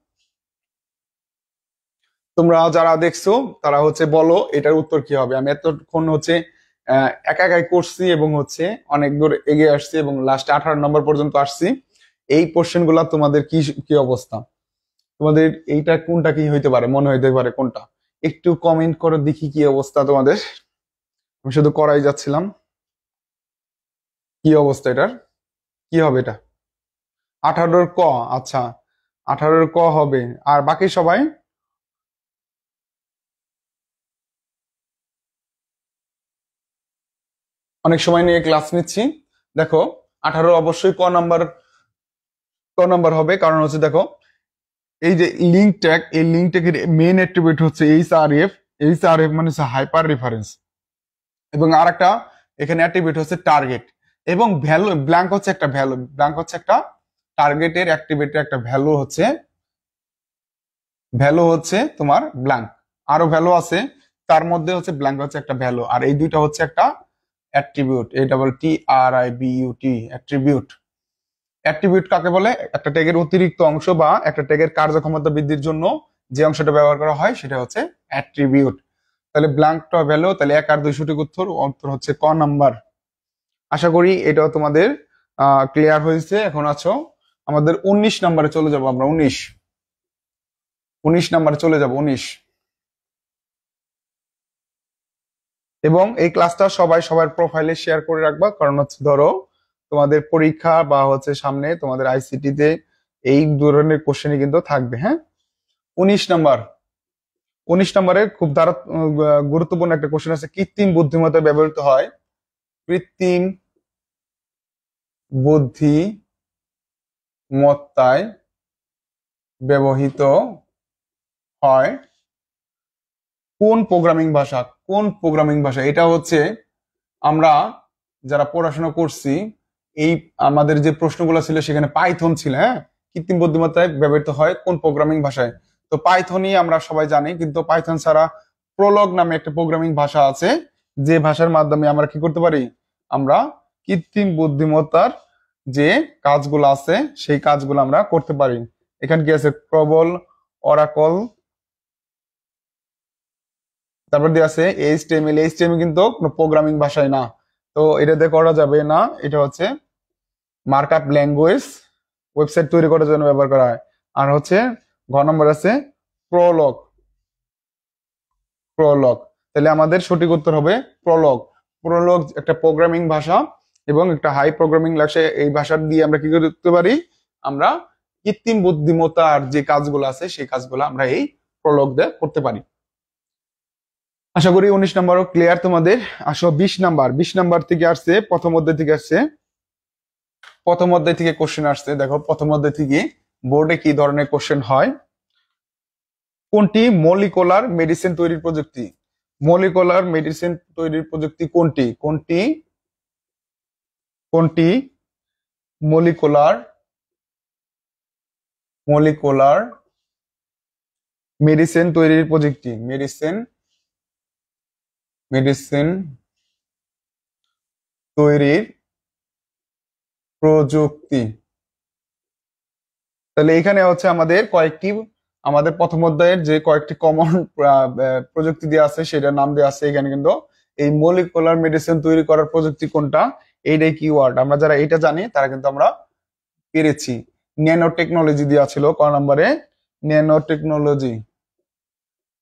তোমরা যারা দেখছো তারা হচ্ছে বলো এটার উত্তর কি হবে। আমি এতক্ষণ হচ্ছে একা একাই করছি এবং হচ্ছে অনেক দূর এগিয়ে আসছি এবং লাস্টে 18 নম্বর পর্যন্ত আসছি। এই কোশ্চেন গুলা তোমাদের কি কি অবস্থা? তোমাদের এইটা কোনটা কি হইতে পারে, মনে হইতে পারে কোনটা? একটু কমেন্ট করে দেখি কি অবস্থা তোমাদের। আমি শুধু করাই যাচ্ছিলাম। কি অবস্থা এটার? কি হবে এটা? 18-র ক। আচ্ছা, 18-র ক হবে। আর বাকি সবাই অনেক সময় নিয়ে ক্লাস নিচ্ছি। দেখো 18 অবশ্যই ক নাম্বার হবে, কারণ হচ্ছে দেখো এই যে লিঙ্ক ট্যাগ, এই লিঙ্ক ট্যাগের মেইন অ্যাট্রিবিউট হচ্ছে HRF। HRF মানে হচ্ছে হাইপার রেফারেন্স, এবং আরেকটা এখানে অ্যাট্রিবিউট হচ্ছে টার্গেট, এবং ভ্যালু ব্ল্যাঙ্ক হচ্ছে একটা ভ্যালু। ব্ল্যাঙ্ক হচ্ছে একটা টার্গেটের অ্যাক্টিভিটির একটা ভ্যালু হচ্ছে তোমার ব্ল্যাঙ্ক। আরো ভ্যালু আছে, তার মধ্যে হচ্ছে ব্ল্যাঙ্ক হচ্ছে একটা ভ্যালু, আর এই দুইটা হচ্ছে একটা অ্যাট্রিবিউট। ATTRIBUT attribute. অ্যাট্রিবিউট কাকে বলে? একটা ট্যাগের অতিরিক্ত অংশ বা একটা ট্যাগের কার্যক্ষমতা বৃদ্ধির জন্য যে অংশটা ব্যবহার করা হয় সেটা হচ্ছে অ্যাট্রিবিউট। তাহলে ব্ল্যাঙ্কটা ভ্যালু, তাহলে 1 আর 2 সঠিক উত্তর। উত্তর হচ্ছে ক নাম্বার। আশা করি এটাও তোমাদের ক্লিয়ার হয়েছে। এখন আছো আমাদের 19 নাম্বারে চলে যাব আমরা। 19 নাম্বারে চলে যাব। 19 এবং এই ক্লাসটা সবাই সবার প্রোফাইলে শেয়ার করে রাখবা, কারণ হচ্ছে ধরো তোমাদের পরীক্ষা বা হচ্ছে সামনে তোমাদের আইসিটি তে এই ধরনের কোশ্চেনই কিন্তু থাকবে। হ্যাঁ, 19 নাম্বার। 19 নম্বরে খুব গুরুত্বপূর্ণ একটা কোশ্চেন আছে, কৃত্রিম বুদ্ধিমত্তা ব্যবহৃত হয়। কৃত্রিম বুদ্ধিমত্তায় ব্যবহৃত হয় কোন প্রোগ্রামিং ভাষা? কোন প্রোগ্রামিং ভাষা? এটা হচ্ছে আমরা যারা পড়াশোনা করছি, এই আমাদের যে প্রশ্নগুলো ছিল সেখানে পাইথন ছিল। হ্যাঁ, কৃত্রিম বুদ্ধিমত্তায় ব্যবহৃত হয় কোন প্রোগ্রামিং ভাষায়? তো পাইথনই আমরা সবাই জানি, কিন্তু পাইথন ছাড়া প্রলগ নামে একটা প্রোগ্রামিং ভাষা আছে, যে ভাষার মাধ্যমে আমরা কি করতে পারি? আমরা কৃত্রিম বুদ্ধিমত্তার যে কাজগুলো আছে সেই কাজগুলো আমরা করতে পারি। এখানে কি আছে? প্রবল, অরাকল, তারপর দিয়ে আছে এইচটিএমএল। এইচটিএমএল কিন্তু কোনো প্রোগ্রামিং ভাষায় না, তো এটা দিয়ে করা যাবে না। এটা হচ্ছে মার্কআপ ল্যাঙ্গুয়েজ, ওয়েবসাইট তৈরি করার জন্য ব্যবহার করা হয়। আর হচ্ছে ঘ নম্বর আছে প্রলগ। প্রলগ, তাহলে আমাদের সঠিক উত্তর হবে প্রলগ। প্রলগ একটা প্রোগ্রামিং ভাষা এবং একটা হাই প্রোগ্রামিং লাগছে। এই ভাষা দিয়ে আমরা কি করতে পারি? আমরা কৃত্রিম বুদ্ধিমত্তার যে কাজগুলো আছে সেই কাজগুলো আমরা এই প্রলগ দিয়ে করতে পারি। আশা করি 19 নাম্বারও ক্লিয়ার তোমাদের। আসো 20 নাম্বার। 20 নাম্বার থেকে আসছে, প্রথম অধ্যায় থেকে আসছে। প্রথম অধ্যায় থেকে কোশ্চেন আসছে। দেখো প্রথম অধ্যায় থেকে বোর্ডে কি ধরনের কোশ্চেন হয়। কোনটি মলিকুলার মেডিসিন তৈরির প্রযুক্তি? মলিকুলার মেডিসিন তৈরির প্রযুক্তি কোনটি? কোনটি কোনটি মলিকুলার মলিকুলার মেডিসিন তৈরির প্রযুক্তি? মেডিসিন তৈরির প্রযুক্তি। তাহলে এখানে হচ্ছে আমাদের কয়েকটি, আমাদের প্রথম অধ্যায়ের যে কয়েকটি কমন প্রযুক্তি দেওয়া আছে সেটার নাম দেওয়া আছে এখানে, কিন্তু এই মলিকুলার মেডিসিন তৈরি করার প্রযুক্তি কোনটা, এইটাই কিওয়ার্ড। আমরা যারা এটা জানি তারা কিন্তু আমরা পেরেছি। ন্যানো টেকনোলজি দেওয়া ছিল ক নম্বরে। ন্যানো টেকনোলজি,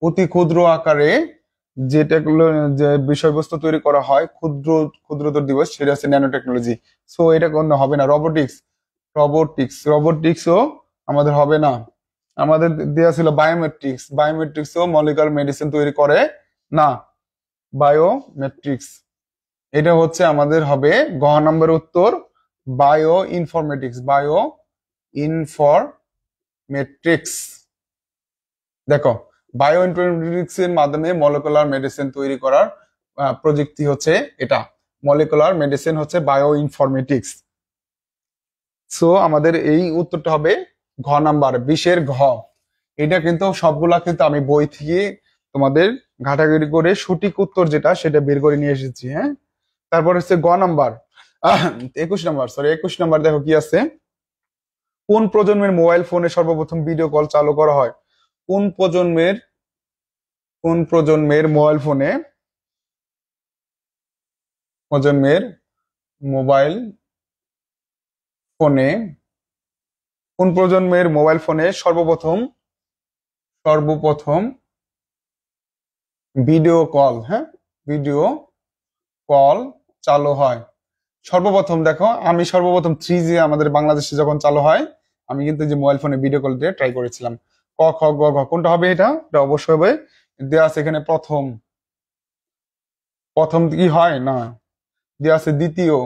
অতি ক্ষুদ্র আকারে যে বিষয়বস্তু তৈরি করা হয়, ক্ষুদ্রতর দিবস, সেটা হচ্ছে ন্যানো টেকনোলজি। সো এটা কোন হবে না। রোবোটিক্সও আমাদের হবে না। আমাদের দেওয়া ছিল বায়োমেট্রিক্সও মলিকুলার মেডিসিন তৈরি করে না। বায়োমেট্রিক্স, এটা হচ্ছে আমাদের হবে গ নম্বর উত্তর, বায়ো ইনফরমেটিক্স। দেখো, বায়ো ইনফরমেটিক্স এর মাধ্যমে মলিকুলার মেডিসিন তৈরি করার প্রযুক্তি হচ্ছে এটা। মলিকুলার মেডিসিন হচ্ছে বায়ো ইনফরমেটিক্স। সো আমাদের এই উত্তরটা হবে ঘ নাম্বার, 20-এর ঘ। এটা কিন্তু সবগুলা কিন্তু আমি বই থেকে তোমাদের ঘাটাঘাটি করে সঠিক উত্তর যেটা সেটা বের করে নিয়ে এসেছি। হ্যাঁ, তারপর হচ্ছে গ নাম্বার, 21 নাম্বার। দেখো কি আছে, কোন প্রজন্মের মোবাইল ফোনে সর্বপ্রথম ভিডিও কল চালু করা হয়? কোন প্রজন্মের মোবাইল ফোনে সর্বপ্রথম ভিডিও কল, হ্যাঁ, ভিডিও কল চালু হয়? সর্বপ্রথম দেখো, আমি সর্বপ্রথম 3G আমাদের বাংলাদেশে যখন চালু হয়, আমি কিন্তু যে মোবাইল ফোনে ভিডিও কল দিয়ে ট্রাই করেছিলাম। ক খ গ ঘ কোনটা হবে? এটা অবশ্যই হবে, দেওয়া আছে এখানে প্রথম কি হয় না, দেওয়া আছে দ্বিতীয়,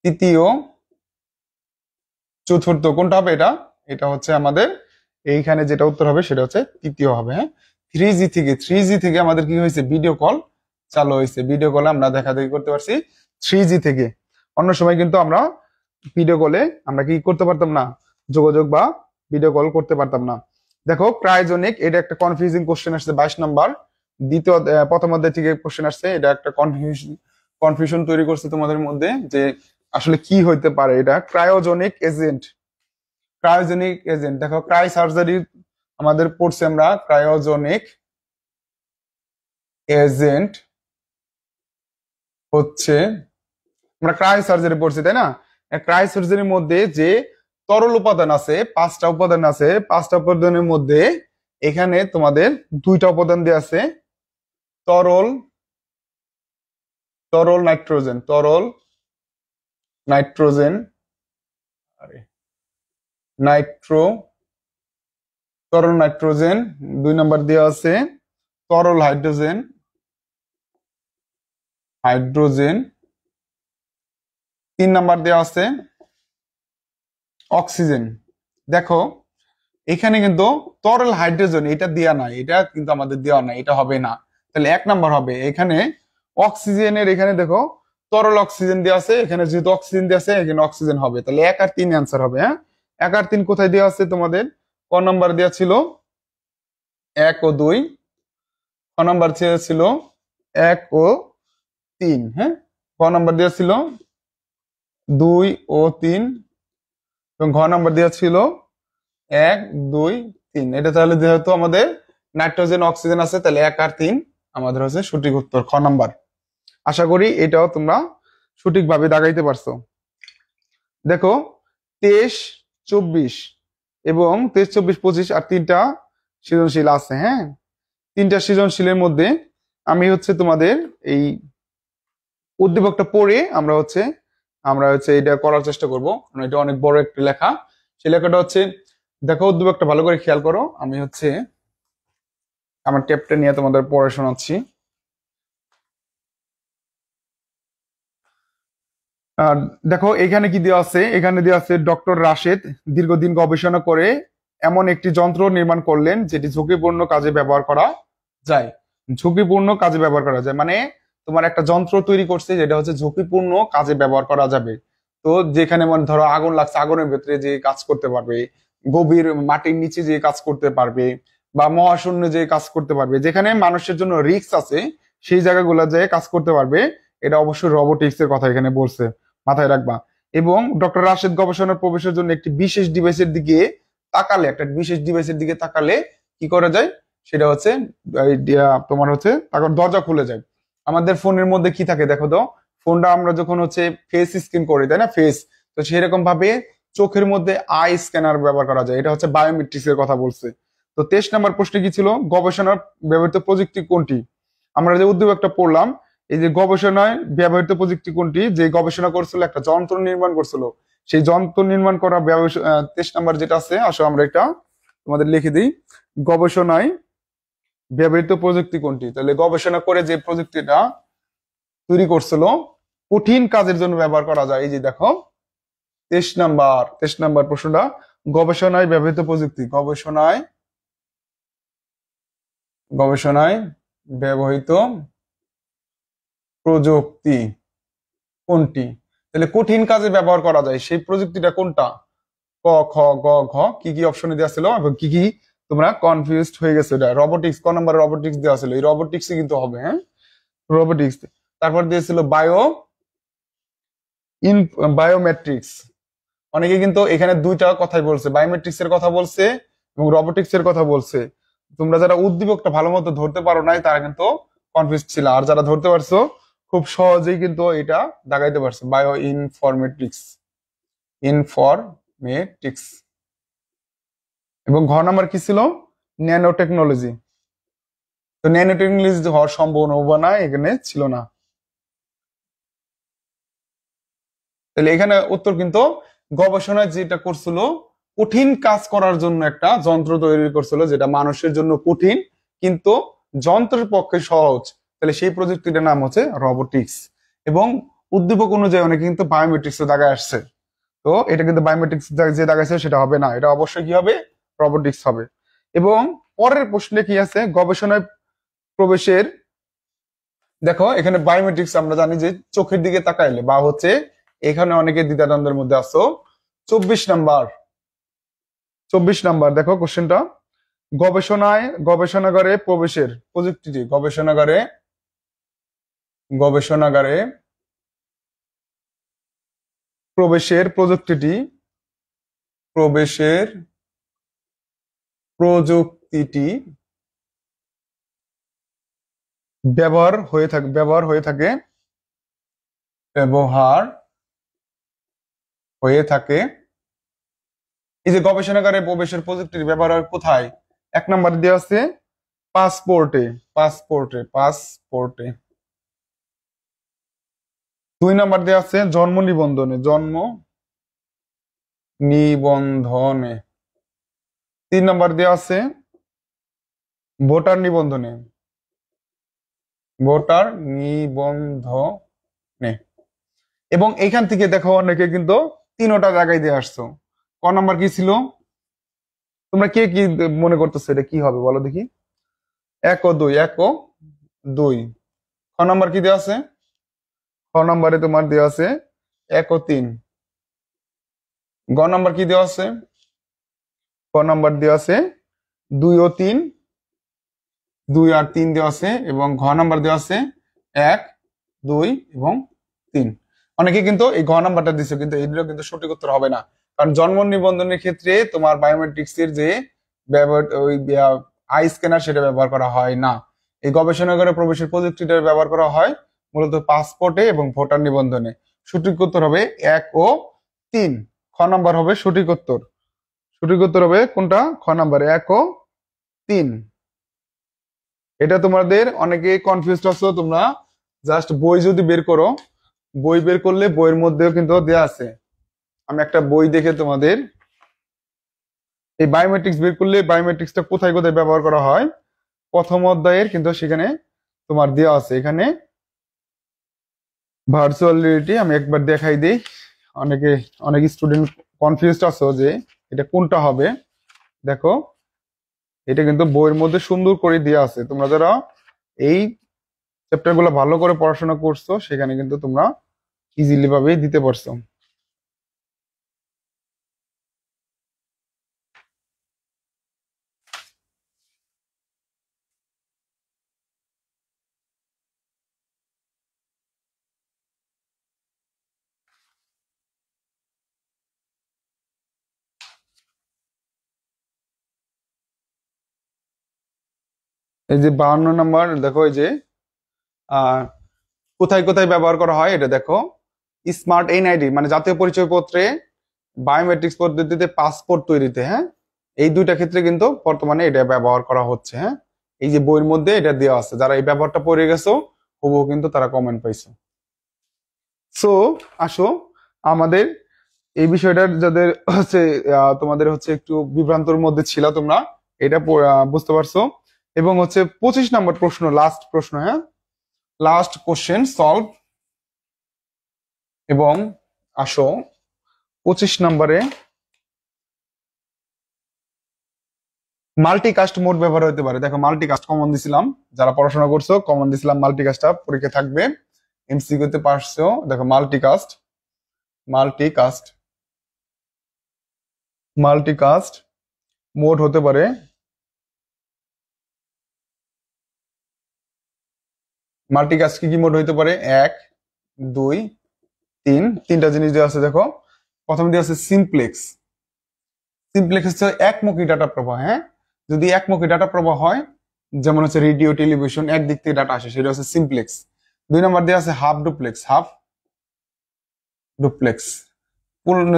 তৃতীয়, চতুর্থ। কোনটা হবে? এটা হচ্ছে আমাদের এইখানে যেটা উত্তর হবে সেটা হচ্ছে তৃতীয় হবে। হ্যাঁ, 3G থেকে আমাদের কি হয়েছে? ভিডিও কল চালু হয়েছে। ভিডিও কলে আমরা দেখা দেখি করতে পারছি 3G থেকে। অন্য সময় কিন্তু আমরা ভিডিও কলে আমরা কি করতে পারতাম না, যোগাযোগ বা ভিডিও কল করতে পারতাম না। দেখো ক্রায়োজেনিক, এটা একটা কনফিউজিং কোশ্চেন আসছে 22 নাম্বার। প্রথম অধ্যায় থেকে কোশ্চেন আসছে, এটা একটা কনফিউশন তৈরি করছে তোমাদের মধ্যে যে আসলে কি হইতে পারে এটা? Cryogenic agent. ক্রায়োজেনিক এজেন্ট, দেখো ক্রাই সার্জারি আমাদের পড়ছি আমরা, ক্রায়োজেনিক এজেন্ট হচ্ছে, আমরা ক্রাই সার্জারি পড়ছি তাই না? ক্রাই সার্জারির মধ্যে যে তরল উপাদান আছে, 5টা উপাদান আছে, 5টা উপাদানের মধ্যে এখানে তোমাদের 2টা উপাদান দেওয়া আছে, তরল তরল নাইট্রোজেন, তরল নাইট্রোজেন, আরে নাইট্রো তরল নাইট্রোজেন, 2 নাম্বার দেওয়া আছে তরল হাইড্রোজেন, হাইড্রোজেন, 3 নাম্বার দেওয়া আছে অক্সিজেন। দেখো এখানে কিন্তু তরল হাইড্রোজেন এটা দেওয়া নাই, এটা কিন্তু আমাদের দেওয়া নাই, এটা হবে না। তাহলে 1 নাম্বার হবে এখানে অক্সিজেনের, এখানে দেখো তরল অক্সিজেন দেওয়া আছে, এখানে যেহেতু অক্সিজেন দেওয়া আছে এখানে অক্সিজেন হবে, তাহলে 1 আর 3 অ্যান্সার হবে। হ্যাঁ, 1 আর 3 কোথায় দেওয়া আছে তোমাদের? ক নাম্বার দেওয়া ছিল? 1 ও 2। ক নাম্বার ছিল 1 ও 3। হ্যাঁ, ক নাম্বার দেওয়া ছিল 2 ও 3, এবং ঘ নাম্বার দেওয়া ছিল 1 2 3। এটা তাহলে যেহেতু আমাদের নাইট্রোজেন অক্সিজেন আছে, তাহলে 1 আর 3 আমাদের হচ্ছে সঠিক উত্তর, খ নাম্বার। আশা করি এটাও তোমরা সঠিকভাবে দাগাইতে পারছো। দেখো 23 24 এবং 23 24 25 আর 3টা সৃজনশীল আছে। হ্যাঁ, 3টা সৃজনশীলের মধ্যে আমি হচ্ছে তোমাদের এই উদ্দীপকটা পড়ে আমরা হচ্ছে এটা করার চেষ্টা করব, কারণ এটা অনেক বড় একটা লেখা। সেই লেখাটা হচ্ছে, দেখো উদ্দীপকটা ভালো করে খেয়াল করো, আমি হচ্ছে আমার ট্যাবটা নিয়ে তোমাদের পড়ে শোনাচ্ছি। আর দেখো এখানে কি দেওয়া আছে, এখানে দেওয়া আছে ডক্টর রাশেদ দীর্ঘদিন গবেষণা করে এমন একটি যন্ত্র নির্মাণ করলেন যেটি ঝুঁকিপূর্ণ কাজে ব্যবহার করা যায়। ঝুঁকিপূর্ণ কাজে ব্যবহার করা যায় মানে তোমার একটা যন্ত্র তৈরি করছে যেটা হচ্ছে ঝুঁকিপূর্ণ কাজে ব্যবহার করা যাবে। তো যেখানে মানে ধরো আগুন লাগছে, আগুনের ভেতরে যে কাজ করতে পারবে, গভীর মাটির নিচে যে কাজ করতে পারবে, বা মহাশূন্য যে কাজ করতে পারবে, যেখানে মানুষের জন্য রিস্ক আছে সেই জায়গাগুলো যে কাজ করতে পারবে, এটা অবশ্যই রোবোটিক্স এর কথা এখানে বলছে, মাথায় রাখবা। এবং ডক্টর রাশেদ গবেষণার প্রবেশের জন্য একটি বিশেষ ডিভাইসের দিকে তাকালে, একটা বিশেষ ডিভাইসের দিকে তাকালে কি করা যায়, সেটা হচ্ছে তোমার হচ্ছে তারপর দরজা খুলে যায়। আমাদের ফোনের মধ্যে কি থাকে দেখো তো, ফোনটা আমরা যখন হচ্ছে ফেস স্ক্যান করি তাই না, ফেস, তো সেরকম ভাবে চোখের মধ্যে আই স্ক্যানার ব্যবহার করা যায়, এটা হচ্ছে বায়োমেট্রিক্স এর কথা বলছে। তো 23 নাম্বার প্রশ্নে কি ছিল, গবেষণার ব্যবহৃত প্রযুক্তি কোনটি? আমরা যে উদ্যোগটা পড়লাম, এই যে গবেষণায় ব্যবহৃত প্রযুক্তি কোনটি, যে গবেষণা করছিল একটা যন্ত্র নির্মাণ করছিল, সেই যন্ত্র নির্মাণ করা 23 নাম্বার যেটা আছে, আসো আমরা এটা তোমাদের লিখে দিই। গবেষণায় ব্যবহৃত প্রযুক্তি কোনটি? তাহলে গবেষণা করে যে প্রযুক্তিটা তৈরি করছিল কঠিন কাজের জন্য ব্যবহার করা যায়, এই যে দেখো 23 নাম্বার প্রশ্নটা, গবেষণায় ব্যবহৃত প্রযুক্তি, গবেষণায় ব্যবহৃত প্রযুক্তি কোনটি? তাহলে কঠিন কাজে ব্যবহার করা যায় সেই প্রযুক্তিটা কোনটা? ক খ গ ঘ, কি কি অপশনে দেওয়া ছিল এবং কি কি তোমরা কনফিউজড হয়ে গেছো? এটা রোবোটিক্স, ক নাম্বার রোবোটিক্স দেওয়া ছিল, এই রোবোটিক্স কিন্তু হবে। হ্যাঁ, রোবোটিক্স। তারপর দিয়েছিল বায়োমেট্রিক্স। অনেকে কিন্তু এখানে 2টা কথাই বলছে, বায়োমেট্রিক্স এর কথা বলছে এবং রোবোটিক্স এর কথা বলছে। তোমরা যারা উদ্দীপকটা ভালো মতো ধরতে পারো নাই তারা কিন্তু কনফিউজ ছিল, আর যারা ধরতে পারছো খুব সহজেই কিন্তু এটা দাগাইতে পারছো। ইনফরমেটিক্স। এবং ঘ নাম্বার কি ছিল? Nano technology. তো ন্যানো টেকনোলজি হওয়ার সম্ভাবনা এখানে ছিল না। তাহলে এখানে উত্তর কিন্তু গবেষণায় যেটা করছিল, কঠিন কাজ করার জন্য একটা যন্ত্র তৈরি করছিল যেটা মানুষের জন্য কঠিন কিন্তু যন্ত্রের পক্ষে সহজ, তাহলে সেই প্রযুক্তিটার নাম হচ্ছে রোবোটিক্স। এবং উদ্দীপক অনুযায়ী অনেকে কিন্তু বায়োমেট্রিক্স এর দাগায় আসছে, তো এটা কিন্তু বায়োমেট্রিক্স যে দাগাইছে সেটা হবে না, এটা অবশ্যই কি হবে? রোবোটিক্স হবে। এবং পরের প্রশ্নে কি আছে, গবেষণায় প্রবেশের, দেখো এখানে বায়োমেট্রিক্স আমরা জানি যে চোখের দিকে তাকাইলে বা হচ্ছে, এখানে অনেকে দ্বিধাদ্বন্দ্বের মধ্যে আছো। 24 নাম্বার দেখো কোশ্চেনটা, গবেষণাগারে প্রবেশের প্রযুক্তিটি, গবেষণাগারে, প্রবেশের প্রযুক্তিটি ব্যবহার হয়ে থাকে। এই যে গবেষণাগারে প্রবেশের প্রযুক্তির ব্যবহার হয় কোথায়? 1 নম্বর দেওয়া আছে পাসপোর্টে। 2 নম্বর দেওয়া আছে জন্ম নিবন্ধনে। 3 নম্বর দেওয়া আছে ভোটার নিবন্ধনে। এবং এখান থেকে দেখো অনেকে কিন্তু 3টা জায়গায় দিয়ে আসছো। ক নাম্বার কি ছিল? তোমরা কে কি মনে করতেছো এটা কি হবে বলো দেখি? 1 ও 2। খ নাম্বার কি দেওয়া আছে? খ নাম্বারে তোমার দেওয়া আছে 1 ও 3। গ নাম্বার কি দেওয়া আছে? ক নাম্বার দেওয়া আছে 2 ও 3। 2 আর 3 দেওয়া আছে। এবং ঘ নাম্বার দেওয়া আছে 1, 2 এবং 3। অনেকে কিন্তু এই ঘ নাম্বারটা দিচ্ছে, কিন্তু এইগুলো কিন্তু সঠিক উত্তর হবে না। কারণ জন্ম নিবন্ধনের ক্ষেত্রে তোমার বায়োমেট্রিক্স এর যে ব্যবহার ওই আই স্ক্যানার সেটা ব্যবহার করা হয় না। এই গবেষণাগারে প্রবেশের প্রযুক্তিটা ব্যবহার করা হয় মূলত পাসপোর্টে এবং ভোটার নিবন্ধনে। সঠিক উত্তর হবে 1 ও 3। খ নাম্বার হবে সঠিক উত্তর। সঠিক উত্তর হবে কোনটা? খ নাম্বার 1 ও 3। এটা তোমাদের অনেকে কনফিউজড আছো তোমরা। জাস্ট বই যদি বের করো, বই বের করলে বইয়ের মধ্যেও কিন্তু দেয়া আছে। আমি একটা বই দেখে তোমাদের এই বায়োমেট্রিক্স বের করলে বায়োমেট্রিক্সটা কোথায় কোথায় ব্যবহার করা হয় প্রথম অধ্যায়ের কিন্তু সেখানে তোমার দেওয়া আছে। এখানে ভার্চুয়াল রিয়েলিটি আমি একবার দেখাই দিই। অনেক স্টুডেন্ট কনফিউজড আছো যে এটা কোনটা হবে। দেখো এটা কিন্তু বইয়ের মধ্যে সুন্দর করে দেওয়া আছে। তোমরা যারা এই চ্যাপ্টার গুলো ভালো করে পড়াশোনা করছো সেখানে কিন্তু তোমরা ইজিলি ভাবেই দিতে পারছো। এই যে 52 নাম্বার দেখো, এই যে কোথায় কোথায় ব্যবহার করা হয় এটা দেখো। স্মার্ট এনআইডি মানে জাতীয় পরিচয়পত্রে, বায়োমেট্রিক্স পদ্ধতিতে পাসপোর্ট তৈরিতে, হ্যাঁ এই দুইটা ক্ষেত্রে কিন্তু বর্তমানে এটা ব্যবহার করা হচ্ছে। হ্যাঁ এই যে বইয়ের মধ্যে এটা দেওয়া আছে, যারা এই ব্যবহারটা পড়ে গেছো হুবহু কিন্তু তারা কমেন্ট পাইছো। সো আসো আমাদের এই বিষয়টার যাদের হচ্ছে তোমাদের হচ্ছে একটু বিভ্রান্তর মধ্যে ছিল তোমরা এটা বুঝতে পারছো। এবং হচ্ছে 25 নম্বর প্রশ্ন, লাস্ট প্রশ্ন, হ্যাঁ লাস্ট কোশ্চেন সলভ। এবং আসো 25 নম্বরে মাল্টিকাস্ট মোড ব্যবহার হতে পারে। দেখো মাল্টিকাস্ট কমন দিছিলাম, যারা পড়াশোনা করছো কমন দিছিলাম মাল্টিকাস্টটা পরীক্ষা থাকবে, এমসিকিউতে পারছো। দেখো মাল্টিকাস্ট মোড হতে পারে মাল্টিকাস্ট কি কি মোড হইতে পারে? 1, 2, 3। 3টা জিনিস দেওয়া আছে দেখো। প্রথমে দেওয়া আছে সিমপ্লেক্স হচ্ছে একমুখী ডাটা প্রবাহ। হ্যাঁ যদি একমুখী ডাটা প্রবাহ হয়, যেমন হচ্ছে রেডিও টেলিভিশন একদিক থেকে ডাটা আসে, সেটা হচ্ছে সিমপ্লেক্স। 2 নম্বর দেওয়া আছে হাফ ডুপ্লেক্স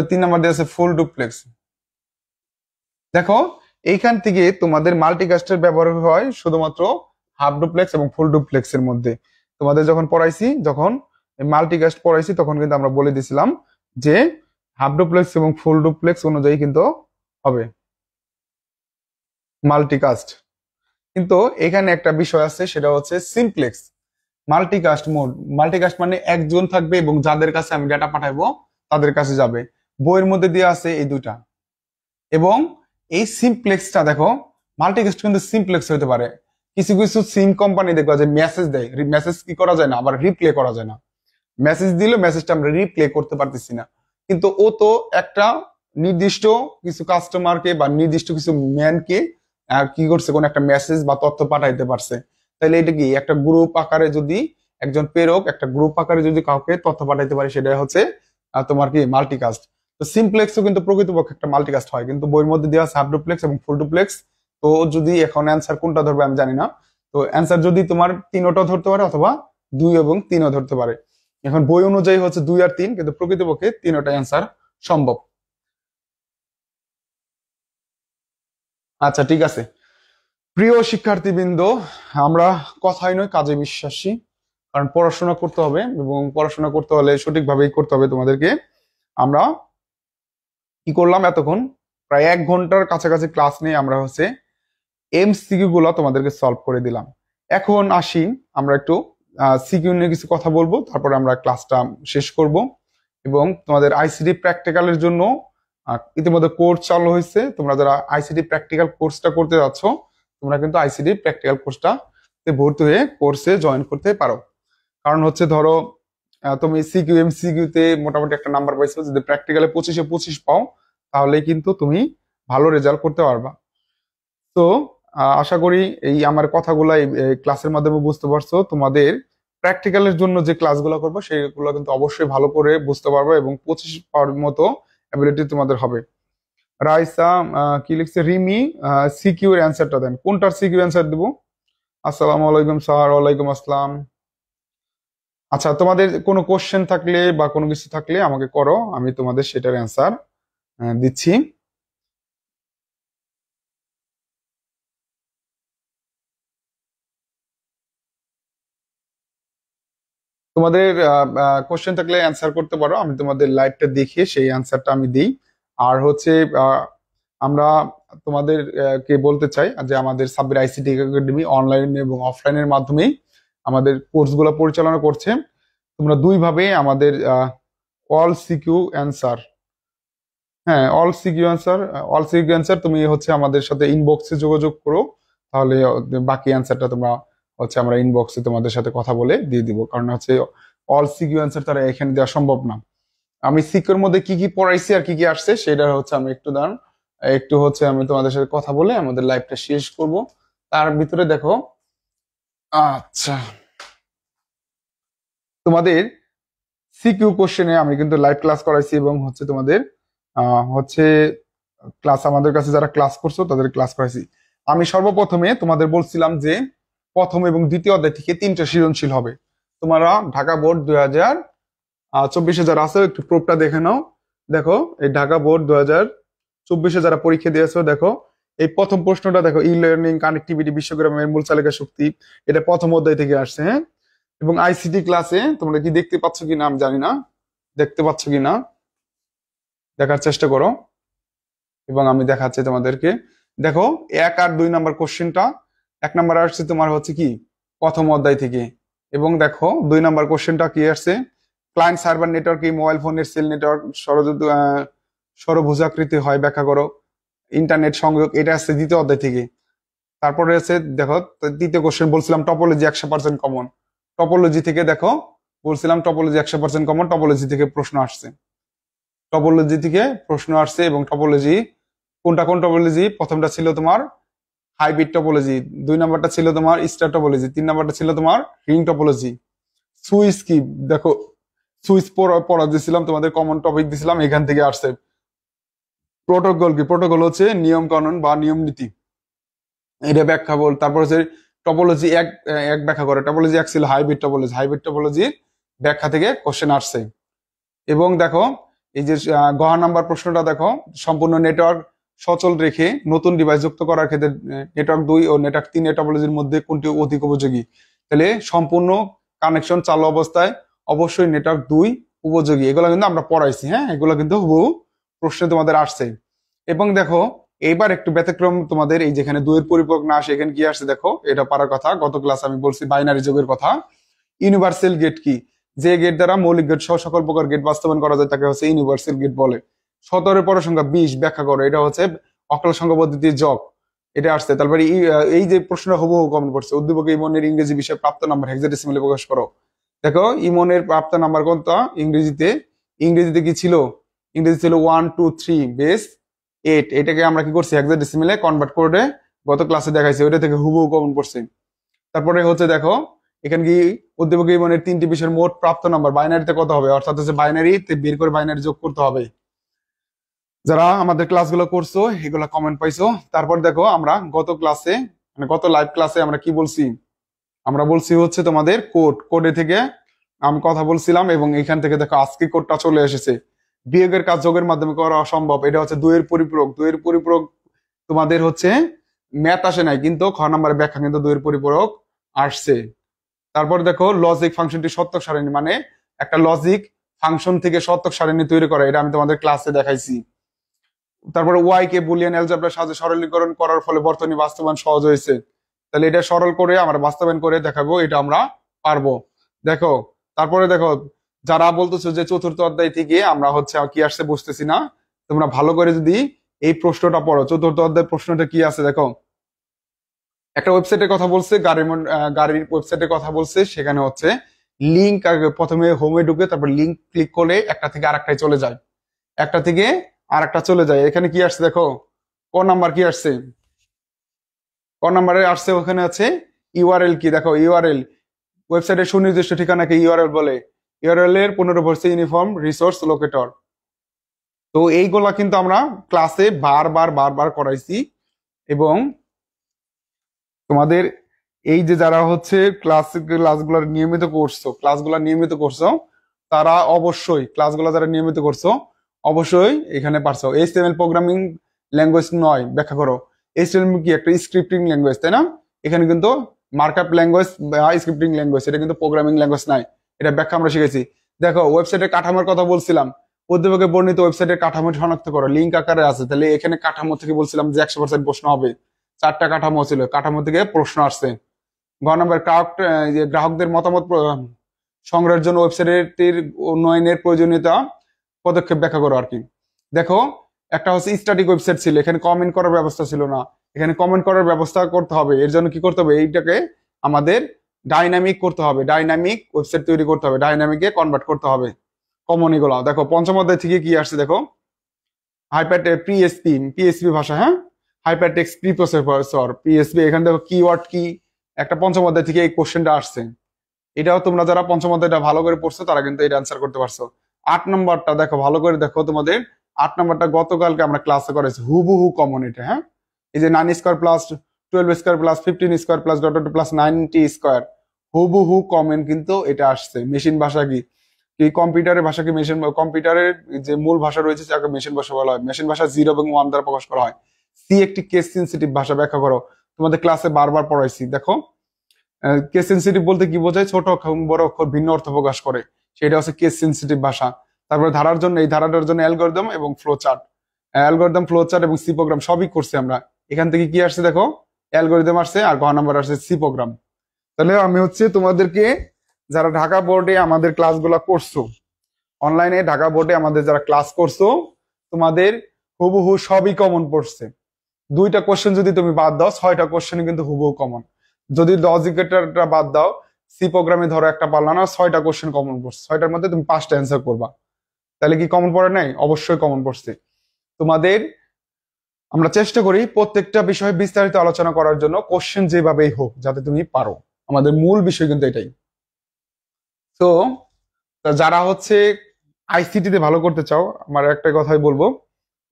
3 নম্বর দেওয়া আছে ফুল ডুপ্লেক্স। দেখো এইখান থেকে তোমাদের মাল্টিকাস্টের ব্যবহার হয় শুধুমাত্র হাফ ডুপ্লেক্স এবং ফুল ডুপ্লেক্স এর মধ্যে। তোমাদের যখন মাল্টিকাস্ট পড়াইছি তখন কিন্তু আমরা বলে দিছিলাম যে হাফ ডুপ্লেক্স এবং ফুল ডুপ্লেক্স অনুযায়ী কিন্তু হবে মাল্টিকাস্ট। কিন্তু এখানে একটা বিষয় আছে, সেটা হচ্ছে সিমপ্লেক্স মাল্টিকাস্ট মানে একজন থাকবে এবং যাদের কাছে আমি ডাটা পাঠাবো তাদের কাছে যাবে। বইয়ের মধ্যে দেওয়া আছে এই দুইটা। এবং এই সিমপ্লেক্সটা দেখো, মাল্টিকাস্ট কিন্তু সিমপ্লেক্স হতে পারে। কিছু কিছু সিম কোম্পানি দেখবা যে মেসেজ দেয়, মেসেজ কি করা যায় না, আবার রিপ্লে করা যায় না। মেসেজ দিলে মেসেজটা আমরা রিপ্লে করতে পারতেছি না। কিন্তু ও তো একটা নির্দিষ্ট কিছু কাস্টমারকে বা নির্দিষ্ট কিছু ম্যানকে কি করছে, কোন একটা মেসেজ বা তথ্য পাঠাইতে পারছে। তাহলে এটা কি একটা গ্রুপ আকারে, যদি একজন প্রেরক একটা গ্রুপ আকারে যদি কাউকে তথ্য পাঠাইতে পারে, সেটা হচ্ছে তোমার কি মাল্টিকাস্ট। তো সিমপ্লেক্সও কিন্তু প্রকৃতপক্ষে একটা মাল্টিকাস্ট হয়, কিন্তু বইয়ের মধ্যে দেওয়া আছে হাফ ডুপ্লেক্স এবং ফুল ডুপ্লেক্স। তো যদি এখন অ্যান্সার কোনটা ধরবে আমি জানি না। তো অ্যান্সার যদি তোমার তিনটা ধরতে পারে অথবা 2 এবং 3ও ধরতে পারে। এখন বই অনুযায়ী হচ্ছে 2 আর 3, কিন্তু প্রকৃতপক্ষে 3টা অ্যান্সার সম্ভব। আচ্ছা ঠিক আছে, প্রিয় শিক্ষার্থীবৃন্দ, আমরা কথাই নয় কাজে বিশ্বাসী। কারণ পড়াশোনা করতে হবে, এবং পড়াশোনা করতে হলে সঠিকভাবেই করতে হবে তোমাদেরকে। আমরা কি করলাম এতক্ষণ, প্রায় 1 ঘন্টার কাছাকাছি ক্লাস নিয়ে আমরা হচ্ছে এমসিকিউ গুলো তোমাদেরকে সলভ করে দিলাম। এখন আসি আমরা একটু সিকিউ নিয়ে কিছু কথা বলবো, তারপরে আমরা ক্লাসটা শেষ করব। এবং তোমাদের আইসিটি প্র্যাকটিক্যালের জন্য ইতিমধ্যে কোর্স চালু হয়েছে। তোমরা যারা আইসিটি প্র্যাকটিক্যাল কোর্সটা করতে যাচ্ছ, তোমরা কিন্তু আইসিটি প্র্যাকটিক্যাল কোর্সটা ভর্তি হয়ে কোর্সে জয়েন করতে পারো। কারণ হচ্ছে ধরো তুমি সিকিউ এমসিকিউ তে মোটামুটি একটা নাম্বার পাইছো, যদি প্র্যাকটিক্যালে 25-এ 25 পাও, তাহলে কিন্তু তুমি ভালো রেজাল্ট করতে পারবা। তো আশা করি এই আমার কথাগুলো এই ক্লাসের মাধ্যমে বুঝতে পারছো। তোমাদের প্র্যাকটিক্যালের জন্য যে ক্লাসগুলো করবো সেগুলো কিন্তু অবশ্যই ভালো করে বুঝতে পারবে, এবং 25 পাওয়ার মতো অ্যাবিলিটি তোমাদের হবে। রাইসা কি লিখছে, রিমি সিকিউ এর অ্যান্সারটা দেন। কোনটার সিকিউ অ্যান্সার দেবো? আসসালামু আলাইকুম স্যার। ওয়ালাইকুম আসসালাম। আচ্ছা, তোমাদের কোনো কোশ্চেন থাকলে বা কোনো কিছু থাকলে আমাকে করো, আমি তোমাদের সেটার অ্যান্সার দিচ্ছি। তোমাদের কোশ্চেন থাকলে অ্যান্সার করতে পারো, আমি তোমাদের লাইভটা দেখিয়ে সেই অ্যান্সারটা আমি দিই। আর হচ্ছে আমরা তোমাদের কে বলতে চাই যে আমাদের সাব্বির আইসিটি একাডেমি অনলাইন এবং অফলাইনের মাধ্যমেই আমাদের কোর্সগুলো পরিচালনা করছে। তোমরা 2 ভাবে আমাদের অল সিকিউ অ্যান্সার, হ্যাঁ অল সিকিউ অ্যান্সার তুমি হচ্ছে আমাদের সাথে ইনবক্সে যোগাযোগ করো, তাহলে বাকি অ্যান্সারটা তোমরা হচ্ছে আমরা ইনবক্সে তোমাদের সাথে কথা বলে দিয়ে দিব। কারণ হচ্ছে অল সিকিউ অ্যান্সার তারা এখানে দেওয়া সম্ভব না। আমি সিকিউর মধ্যে কি কি পড়াইছি আর কি কি আসছে সেটা হচ্ছে আমি একটু হচ্ছে আমি তোমাদের সাথে কথা বলে আমাদের লাইভটা শেষ করব। তার ভিতরে দেখো, আচ্ছা, তোমাদের সিকিউ কোশ্চেনে আমি কিন্তু লাইভ ক্লাস করাইছি, এবং হচ্ছে তোমাদের হচ্ছে ক্লাস আমাদের কাছে যারা ক্লাস করছো তাদের ক্লাস করাইছি। আমি সর্বপ্রথমে তোমাদের বলছিলাম যে প্রথম এবং দ্বিতীয় অধ্যায় থেকে 3টা সৃজনশীল হবে। তোমরা ঢাকা বোর্ড 2024-এ যারা আছে একটু প্রোপটা দেখে নাও। দেখো এই ঢাকা বোর্ড 2024-এ যারা পরীক্ষা দিয়েছো, দেখো এই প্রথম প্রশ্নটা দেখো, ই লার্নিং কানেক্টিভিটি বিশ্বগ্রামের মূল চালিকা শক্তি, এটা প্রথম অধ্যায় থেকে আসছে। হ্যাঁ, এবং আইসিটি ক্লাসে তোমরা কি দেখতে পাচ্ছ কিনা আমি জানি না, দেখতে পাচ্ছ কিনা দেখার চেষ্টা করো, এবং আমি দেখাচ্ছি তোমাদেরকে। দেখো 1 আর 2 নাম্বার কোশ্চেনটা, 1 নাম্বার আসছে তোমার হচ্ছে কি প্রথম অধ্যায় থেকে, এবং দেখো 2 নাম্বার কোশ্চেনটা কি আসছে, ক্লায়েন্ট সার্ভার নেটওয়ার্ক কি মোবাইল ফোনের সেল নেটওয়ার্ক সরভুজাকৃতি হয় ব্যাখ্যা করো। ইন্টারনেট সংযোগ, এটা আসছে দ্বিতীয় অধ্যায় থেকে। তারপরে আছে দেখো তৃতীয় কোশ্চেন বলছিলাম টপোলজি 100% কমন, টপোলজি থেকে দেখো বলছিলাম টপোলজি 100% কমন, টপোলজি থেকে প্রশ্ন আসছে, টপোলজি থেকে প্রশ্ন আসছে। এবং টপোলজি কোনটা কোন টপোলজি, প্রথমটা ছিল তোমার হাইব্রিড টপোলজি, 2 নাম্বারটা ছিল তোমার স্টার টপোলজি, 3 নাম্বারটা ছিল তোমার রিং টপোলজি। সুইচ কি, দেখো সুইচ পড়া দিয়েছিলাম তোমাদের, কমন টপিক দিছিলাম, এখান থেকে আসছে। প্রোটোকল কি, প্রোটোকল হচ্ছে নিয়ম কানুন বা নিয়ম নীতি, এটা ব্যাখ্যা বল। তারপর হচ্ছে টপোলজি এক এক ব্যাখ্যা করে, টপোলজি 1 ছিল হাইব্রিড টপোলজি, হাইব্রিড টপোলজির ব্যাখ্যা থেকে কোশ্চেন আসছে। এবং দেখো এই যে গহ নাম্বার প্রশ্নটা দেখো, সম্পূর্ণ নেটওয়ার্ক সচল রেখে নতুন ডিভাইস যুক্ত করার ক্ষেত্রে নেটওয়ার্ক 2 ও নেটওয়ার্ক 3 টপোলজির মধ্যে কোনটি অধিক উপযোগী। তাহলে সম্পূর্ণ কানেকশন চালু অবস্থায় অবশ্যই নেটওয়ার্ক 2 উপযোগী। এগুলো কিন্তু আমরা পড়াইছি, হ্যাঁ, এগুলো কিন্তু হুবহু প্রশ্নে তোমাদের আসছে। এবং দেখো এইবার একটু ব্যতিক্রম তোমাদের, এই যেখানে 2 এর পরিপূরক না আসে, এখানে কি আসছে দেখো, এটা পারার কথা। গত ক্লাস আমি বলছি বাইনারি যোগের কথা। ইউনিভার্সাল গেট কি, যে গেট দ্বারা মৌলিক গেট সহ সকল প্রকার গেট বাস্তবায়ন করা যায় তাকে হচ্ছে ইউনিভার্সাল গেট বলে। 17 পর সংখ্যা 20 ব্যাখ্যা করো, এটা হচ্ছে অক্টাল সংখ্যা পদ্ধতির যোগ, এটা আসছে। তারপরে এই যে প্রশ্নটা হুবহু কমন পড়ছে, উদ্দীপকে ইমনের ইংরেজি বিষয়ে প্রাপ্ত নাম্বার হেক্সাডেসিমালে প্রকাশ করো। দেখো ইমনের প্রাপ্ত নাম্বার কোনটা ইংরেজিতে, ইংরেজিতে কি ছিল, ইংরেজি ছিল 1 2 3 বেস 8, এটাকে আমরা কি করছি হেক্সাডেসিমালে কনভার্ট করে গত ক্লাসে দেখাইছি, ওইটা থেকে হুবহু কমন পড়ছে। তারপরে হচ্ছে দেখো এখানে কি উদ্দীপক ইমনের 3টি বিষয়ের মোট প্রাপ্ত নাম্বার বাইনারিতে কত হবে, অর্থাৎ হচ্ছে বাইনারিতে বের করে বাইনারি যোগ করতে হবে। যারা আমাদের ক্লাসগুলো করছো এগুলা কমেন্ট পাইছো। তারপর দেখো আমরা গত ক্লাসে মানে গত লাইভ ক্লাসে আমরা কি বলছি, আমরা বলছি হচ্ছে তোমাদের কোডে থেকে আমি কথা বলছিলাম, এবং এখান থেকে দেখো আজকে কোডটা চলে এসেছে। বিয়োগের কাজ যোগের মাধ্যমে করা অসম্ভব, এটা হচ্ছে দুইয়ের পরিপূরক। দুইয়ের পরিপূরক তোমাদের হচ্ছে ম্যাথ আসে নাই, কিন্তু খ নম্বরের ব্যাখ্যা কিন্তু দুইয়ের পরিপূরক আসছে। তারপর দেখো লজিক ফাংশনটি সত্যক সারণী, মানে একটা লজিক ফাংশন থেকে সত্যক সারণী তৈরি করা, এটা আমি তোমাদের ক্লাসে দেখাইছি। তারপরে ওয়াই কে বুলিয়ান অ্যালজেব্রার সাহায্যে সরলীকরণ করার ফলে বর্তনী বাস্তবায়ন সহজ হয়েছে। তাহলে এটা সরল করে আমরা বাস্তবায়ন করে দেখাবো, এটা আমরা পারবো। দেখো তারপরে দেখো যারা বলতেছো যে চতুর্থ অধ্যায় থেকে আমরা হচ্ছে কি আসছে বুঝতেছি না, তোমরা ভালো করে যদি এই প্রশ্নটা পড়ো, চতুর্থ অধ্যায় প্রশ্নটা কি আছে দেখো। একটা ওয়েবসাইটের কথা বলছে, গাড়ির ওয়েবসাইটের কথা বলছে, সেখানে হচ্ছে লিঙ্ক প্রথমে হোমে ঢুকে তারপর লিঙ্ক ক্লিক করলে একটা থেকে আরেকটায় চলে যায়, একটা থেকে আরেকটা চলে যায়। এখানে কি আসছে দেখো, ক নাম্বার কি আসছে, ক নাম্বারে আসছে ওখানে আছে ইউআরএল কি, দেখো ইউআরএল ওয়েবসাইটের সুনির্দিষ্ট ঠিকানাকে ইউআরএল বলে। ইউআরএল এর পুনরূপ হচ্ছে ইউনিফর্ম রিসোর্স লোকেটর। তো এইগুলা কিন্তু আমরা ক্লাসে বারবার করাইছি, এবং তোমাদের এই যে যারা হচ্ছে ক্লাসগুলো নিয়মিত করছো তারা অবশ্যই ক্লাসগুলো যারা নিয়মিত করছো অবশ্যই এখানে পারছো। এইচটিএমএল প্রোগ্রামিং ল্যাঙ্গুয়েজ নয়, ব্যাখ্যা করো। এইচটিএমএল কি একটা স্ক্রিপ্টিং ল্যাঙ্গুয়েজ, তাই না? এখানে কিন্তু মার্কআপ ল্যাঙ্গুয়েজ বা স্ক্রিপ্টিং ল্যাঙ্গুয়েজ, এটা কিন্তু প্রোগ্রামিং ল্যাঙ্গুয়েজ নাই, এটা ব্যাখ্যা আমরা শিখেছি। দেখো ওয়েবসাইটের কাঠামোর কথা বলছিলাম, উদ্দীপকে বর্ণিত ওয়েবসাইটের কাঠামো শনাক্ত করো, লিঙ্ক আকারে আছে। তাহলে এখানে কাঠামো থেকে বলছিলাম যে 100% প্রশ্ন হবে, 4টা কাঠামো ছিল, কাঠামো থেকে প্রশ্ন আসছে। গ নম্বর গ্রাহকদের মতামত সংগ্রহের জন্য ওয়েবসাইটটির উন্নয়নের প্রয়োজনীয়তা পদক্ষেপ ব্যাখ্যা করো আর কি। দেখো একটা হচ্ছে স্ট্যাটিক ওয়েবসাইট ছিল, এখানে কমেন্ট করার ব্যবস্থা ছিল না, এখানে কমেন্ট করার ব্যবস্থা করতে হবে। এর জন্য কি করতে হবে, এইটাকে আমাদের ডাইনামিক করতে হবে, ডাইনামিক ওয়েবসাইট তৈরি করতে হবে, ডাইনামিকে কনভার্ট করতে হবে। কমন এগুলো দেখো পঞ্চম অধ্যায় থেকে কি আসছে দেখো, হাইপার পিএসপি ভাষা, হ্যাঁ হাইপারটেক্সট প্রি প্রসেসর পিএসপি। এখানে দেখো কিওয়ার্ড কি, একটা পঞ্চম অধ্যায় থেকে এই কোশ্চেনটা আসছে। এটাও তোমরা যারা পঞ্চম অধ্যায়টা ভালো করে পড়ছো তারা কিন্তু এটা অ্যান্সার করতে পারছো। 8 নম্বরটা দেখো ভালো করে দেখো, তোমাদের 8 নম্বরটা গতকালকে আমরা ক্লাসে করেছি, হুবহু কমন এটা। হ্যাঁ এই যে 9 square plus 12 square plus 15 square plus dot plus 90 square, হুবহু কমন কিন্তু এটা আসছে। মেশিন ভাষা কি, কি কম্পিউটারের ভাষা কি মেশিন, কম্পিউটারের যে মূল ভাষা রয়েছে তাকে মেশিন ভাষা বলা হয়। মেশিন ভাষা 0 এবং 1 দ্বারা প্রকাশ করা হয়। সি একটি কেস সেনসিটিভ ভাষা, ব্যাখ্যা করো। তোমাদের ক্লাসে বারবার পড়াইছি। দেখো কেস সেনসিটিভ বলতে কি বোঝায়, ছোট অক্ষর বড় অক্ষর ভিন্ন অর্থ প্রকাশ করে, সেটা হচ্ছে কেস সেনসিটিভ ভাষা। তারপরে ধারার জন্য, এই ধারাটার জন্য অ্যালগরিদম এবং ফ্লো চার্ট, এবং সি প্রোগ্রাম সবই করছি আমরা। এখান থেকে কি আসছে দেখো, অ্যালগরিদম আসছে, আর গ নাম্বার আসছে সি প্রোগ্রাম। তাহলে আমি হচ্ছে তোমাদেরকে যারা ঢাকা বোর্ডে আমাদের ক্লাসগুলো করছো, অনলাইনে ঢাকা বোর্ডে আমাদের যারা ক্লাস করছো, তোমাদের হুবহু সবই কমন পড়ছে। 2টা কোশ্চেন যদি তুমি বাদ দাও, 6টা কোশ্চেন কিন্তু হুবহু কমন। যদি লজিকেটরটা বাদ দাও, সি প্রোগ্রামে ধরো একটা পারলা না, 6টা কোশ্চেন কমন পড়ছে, 6টার মধ্যে তুমি 5টা অ্যান্সার করবা। তাহলে কি কমন পড়ে নাই? অবশ্যই কমন পড়ছে। তোমাদের আমরা চেষ্টা করি প্রত্যেকটা বিষয়ে বিস্তারিত আলোচনা করার জন্য, কোশ্চেন যেভাবেই হোক যাতে তুমি পারো, আমাদের মূল বিষয় কিন্তু এটাই। তো যারা হচ্ছে আইসিটিতে ভালো করতে চাও, আমার একটা কথাই বলবো,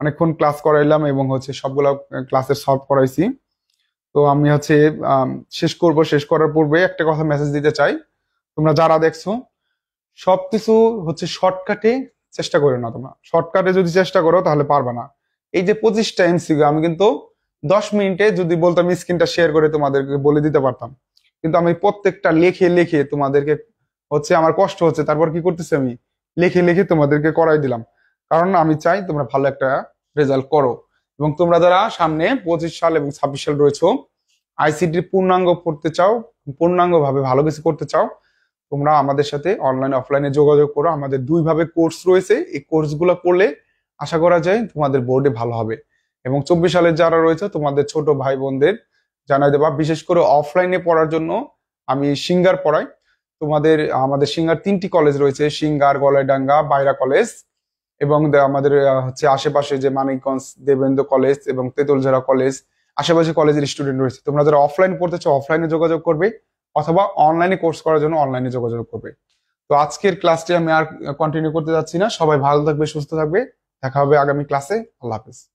অনেকক্ষণ ক্লাস করাইলাম এবং হচ্ছে সবগুলো ক্লাসের সলভ করাইছি। তো আমি হচ্ছে শেষ করার পূর্বে একটা কথা মেসেজ দিতে চাই। তোমরা যারা দেখছো সবকিছু হচ্ছে শর্টকাটে চেষ্টা করো না, তোমরা শর্টকাটে যদি চেষ্টা করো তাহলে পারবে না। এই যে 25টা এমসিকিউ আমি কিন্তু 10 মিনিটে যদি বলতাম স্ক্রিনটা শেয়ার করে তোমাদেরকে বলে দিতে পারতাম, কিন্তু আমি প্রত্যেকটা লিখে লিখে তোমাদেরকে হচ্ছে আমার কষ্ট হচ্ছে, তারপর কি করতেছি আমি লিখে লিখে তোমাদেরকে করাই দিলাম, কারণ আমি চাই তোমরা ভালো একটা রেজাল্ট করো। এবং তোমরা যারা সামনে 25 সাল এবং 26 সাল রয়েছে, আইসিটির পূর্ণাঙ্গ পড়তে চাও, পূর্ণাঙ্গ ভাবে ভালো কিছু করতে চাও, তোমরা আমাদের সাথে অনলাইন অফলাইনে যোগাযোগ করো। আমাদের 2 ভাবে কোর্স রয়েছে, এই কোর্সগুলো করলে আশা করা যায় তোমাদের বোর্ডে ভালো হবে। এবং 24 সালের যারা রয়েছে তোমাদের ছোট ভাই বোনদের জানাই দেবা, বিশেষ করে অফলাইনে পড়ার জন্য আমি সিঙ্গার পড়াই। তোমাদের আমাদের সিঙ্গার 3টি কলেজ রয়েছে, সিঙ্গার, গলাইডাঙ্গা, বাইরা কলেজ, এবং আমাদের হচ্ছে আশেপাশে যে মানিকগঞ্জ দেবেন্দ্র কলেজ এবং তেতুলঝরা কলেজ, আশেপাশে কলেজের স্টুডেন্ট রয়েছে। তোমরা যারা অফলাইন পড়তে চাও অফলাইনে যোগাযোগ করবে, অথবা অনলাইনে কোর্স করার জন্য অনলাইনে যোগাযোগ করবে। তো আজকের ক্লাসটি আমি আর কন্টিনিউ করতে যাচ্ছি না। সবাই ভালো থাকবে, সুস্থ থাকবে। দেখা হবে আগামী ক্লাসে। আল্লাহ হাফেজ।